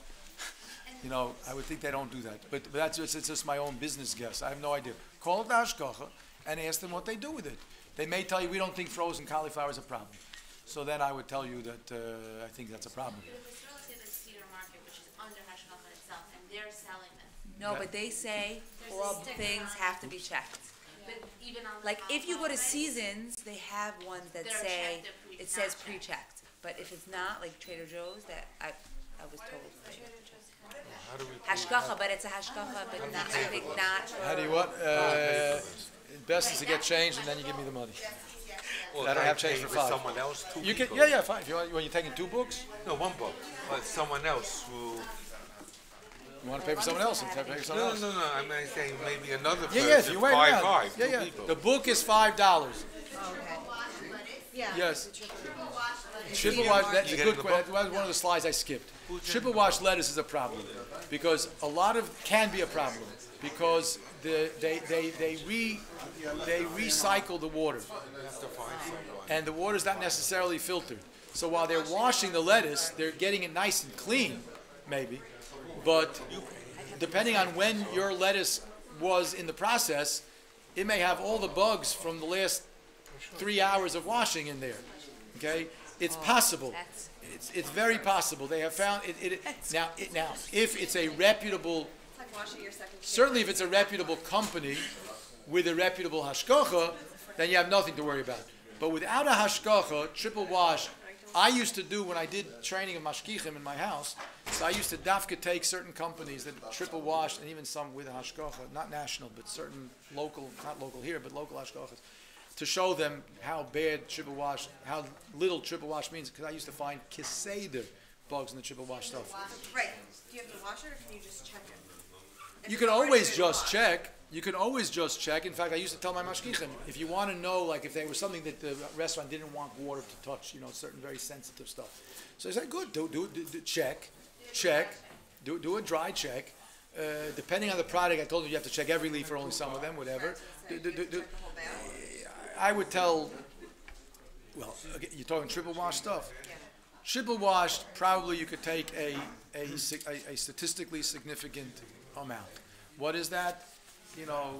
You know, I would think they don't do that. But that's it's just my own business guess. I have no idea. Call it the hashkacha and ask them what they do with it. They may tell you we don't think frozen cauliflower is a problem. So then I would tell you that I think that's a problem. But if it's relative to Cedar Market, which is under hashkafa itself, and they're selling them. No, but they say There's a all sticker things on it. have to be checked. But even on the Like if you go to cauliflower rice, Seasons, they have ones that They're say, checked, they're it says not pre-checked. But if it's not, like Trader Joe's, that I was told. Hashkacha, but it's a hashkacha, but not, I think not. How do you what? Best is to get changed and then you give me the money. Or I don't can have change pay for with 5. someone else, 2 You can, people. yeah, fine. If you want, when you're taking 2 books, No, 1 book, but someone else who. you want to pay for someone else, you have to pay for someone No, else. no, no. I mean, saying maybe another Yeah, person. yes, you wait around. 5, Yeah, 2 yeah. people. The book is $5. Yeah. Yes. Triple Triple wash, that's a You get good the question. That was one of the slides I skipped. Triple wash lettuce is a problem because a lot of can be a problem because they recycle the water and the water is not necessarily filtered. So while they're washing the lettuce, they're getting it nice and clean, maybe. But depending on when your lettuce was in the process, it may have all the bugs from the last 3 hours of washing in there. Okay, it's possible. That's- It's very possible. They have found it. Now, if it's a reputable, It's like washing your second kid. certainly if it's a reputable company with a reputable hashkacha, then you have nothing to worry about. But without a hashkacha, triple wash, I used to do when I did training of mashkichim in my house. So I used to dafka take certain companies that triple wash, and even some with a hashkacha, not national, but certain local, not local here, but local hashkachas, to show them how bad triple wash, how little triple wash means. Because I used to find kiseder bugs in the triple wash stuff. Right. Do you have to wash it or can you just check it? If You it's can already always been just washed. check. You can always just check. In fact, I used to tell my mashkichim, if you want to know, like if there was something that the restaurant didn't want water to touch, you know, certain very sensitive stuff. So I said, good, do check, do a dry check. Depending on the product, I told you have to check every leaf or only some of them, whatever. Check the whole bag. I would tell, well, okay, you're talking triple wash stuff. Triple washed, probably you could take a statistically significant amount. What is that? You know,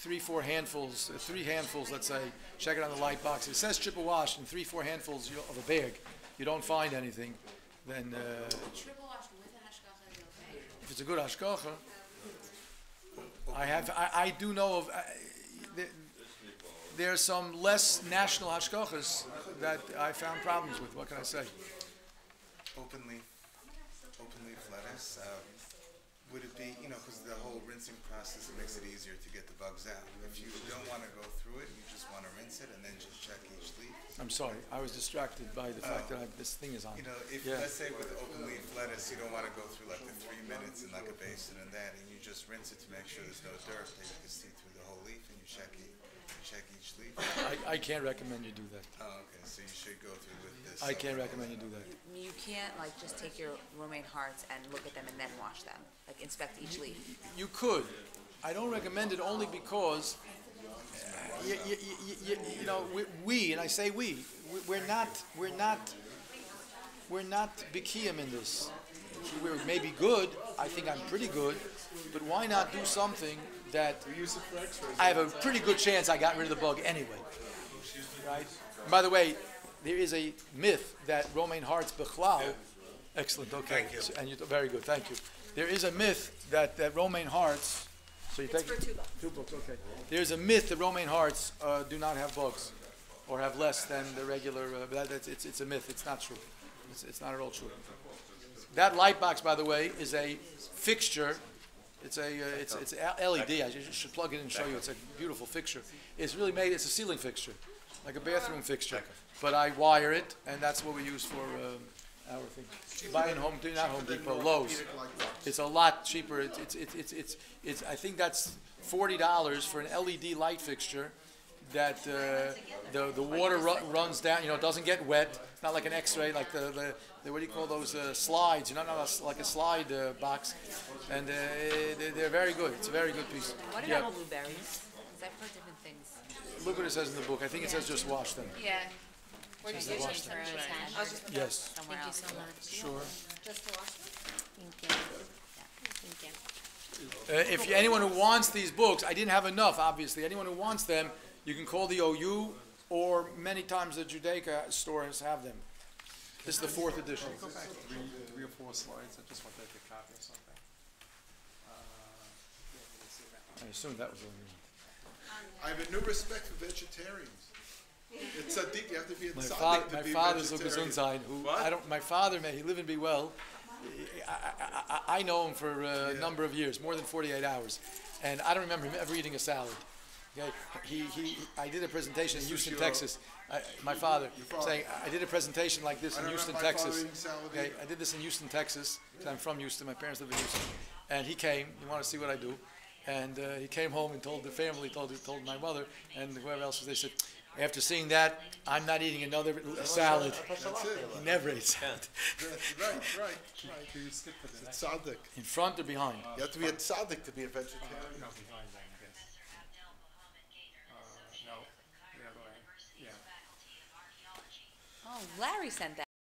3-4 handfuls, 3 handfuls, let's say. Check it on the light box. It says triple washed, and 3-4 handfuls of a bag. You don't find anything, then Triple wash with an hashgacha is okay. if it's a good hashgacha, I do know of. There are some less national hashgachas that I found problems with. What can I say? Open leaf lettuce, would it be, because the whole rinsing process makes it easier to get the bugs out. If you don't want to go through it, you just want to rinse it and then just check each leaf. I'm sorry, I was distracted by the fact that this thing is on. If, let's say with open leaf lettuce, you don't want to go through like the 3 minutes in like a basin and that, and you just rinse it to make sure there's no dirt that you can see through the whole leaf, and you check each leaf. I can't recommend you do that. Oh, okay, so you should go through with this. I can't recommend you do that. You can't like just take your romaine hearts and look at them and then wash them, like inspect each leaf. You could. I don't recommend it only because, you know, we, and I say we're not bikiyim in this. We're maybe good. I think I'm pretty good, but why not do something that I have a pretty good chance I got rid of the bug anyway, right? And by the way, there is a myth that romaine hearts bechlal. Excellent. Okay. Thank you. So, and you're very good. Thank you. There is a myth that romaine hearts. So you take for $2. $2. Okay. There's a myth that romaine hearts do not have bugs, or have less than the regular. It's a myth. It's not true. It's not at all true. That light box, by the way, is a fixture. It's LED. I should plug it in and show you. It's a beautiful fixture. It's really made. It's a ceiling fixture, like a bathroom fixture. But I wire it, and that's what we use for our thing. Buy in not Home Depot, Lowe's. It's a lot cheaper. It's I think that's $40 for an LED light fixture. That the water runs down. You know, it doesn't get wet. It's not like an X-ray, like the what do you call those slides? You know, not like a slide box. And they're very good. It's a very good piece. What Yeah. about blueberries? Because I've heard different things. Look what it says in the book. I think it says just wash them. Yeah. Where Just did you wash use them. them? Yes. Somewhere Thank you else. so much. Sure. Just to wash them? Thank you. Thank you. If anyone who wants these books, I didn't have enough, obviously. Anyone who wants them, you can call the OU, or many times the Judaica stores have them. This is the 4th edition. Go back 3 or 4 slides. I just want to take a copy of something. I assume that was the one. I have a new respect for vegetarians. It's a deep. You have to be a My tzaddik to be father's a vegetarian. gesundheit, who What? I don't. My father, may he live and be well. I know him for a number of years, more than 48 hours, and I don't remember him ever eating a salad. Okay, I did a presentation in Houston, Texas. My father saying I did a presentation like this I in don't Houston, remember my father Texas. eating salad Okay, either. I did this in Houston, Texas. 'Cause I'm from Houston. My parents live in Houston, and he came. He wanted to see what I do, and he came home and told the family, told my mother, and whoever else was. They said, after seeing that, I'm not eating another salad. That's it. He never ate salad. Right. Do you skip to the next? Tzaddik. In front or behind? You have to be a tzaddik to be a vegetarian. No, behind them, I guess. No, the other way. Yeah. Oh, Larry sent that.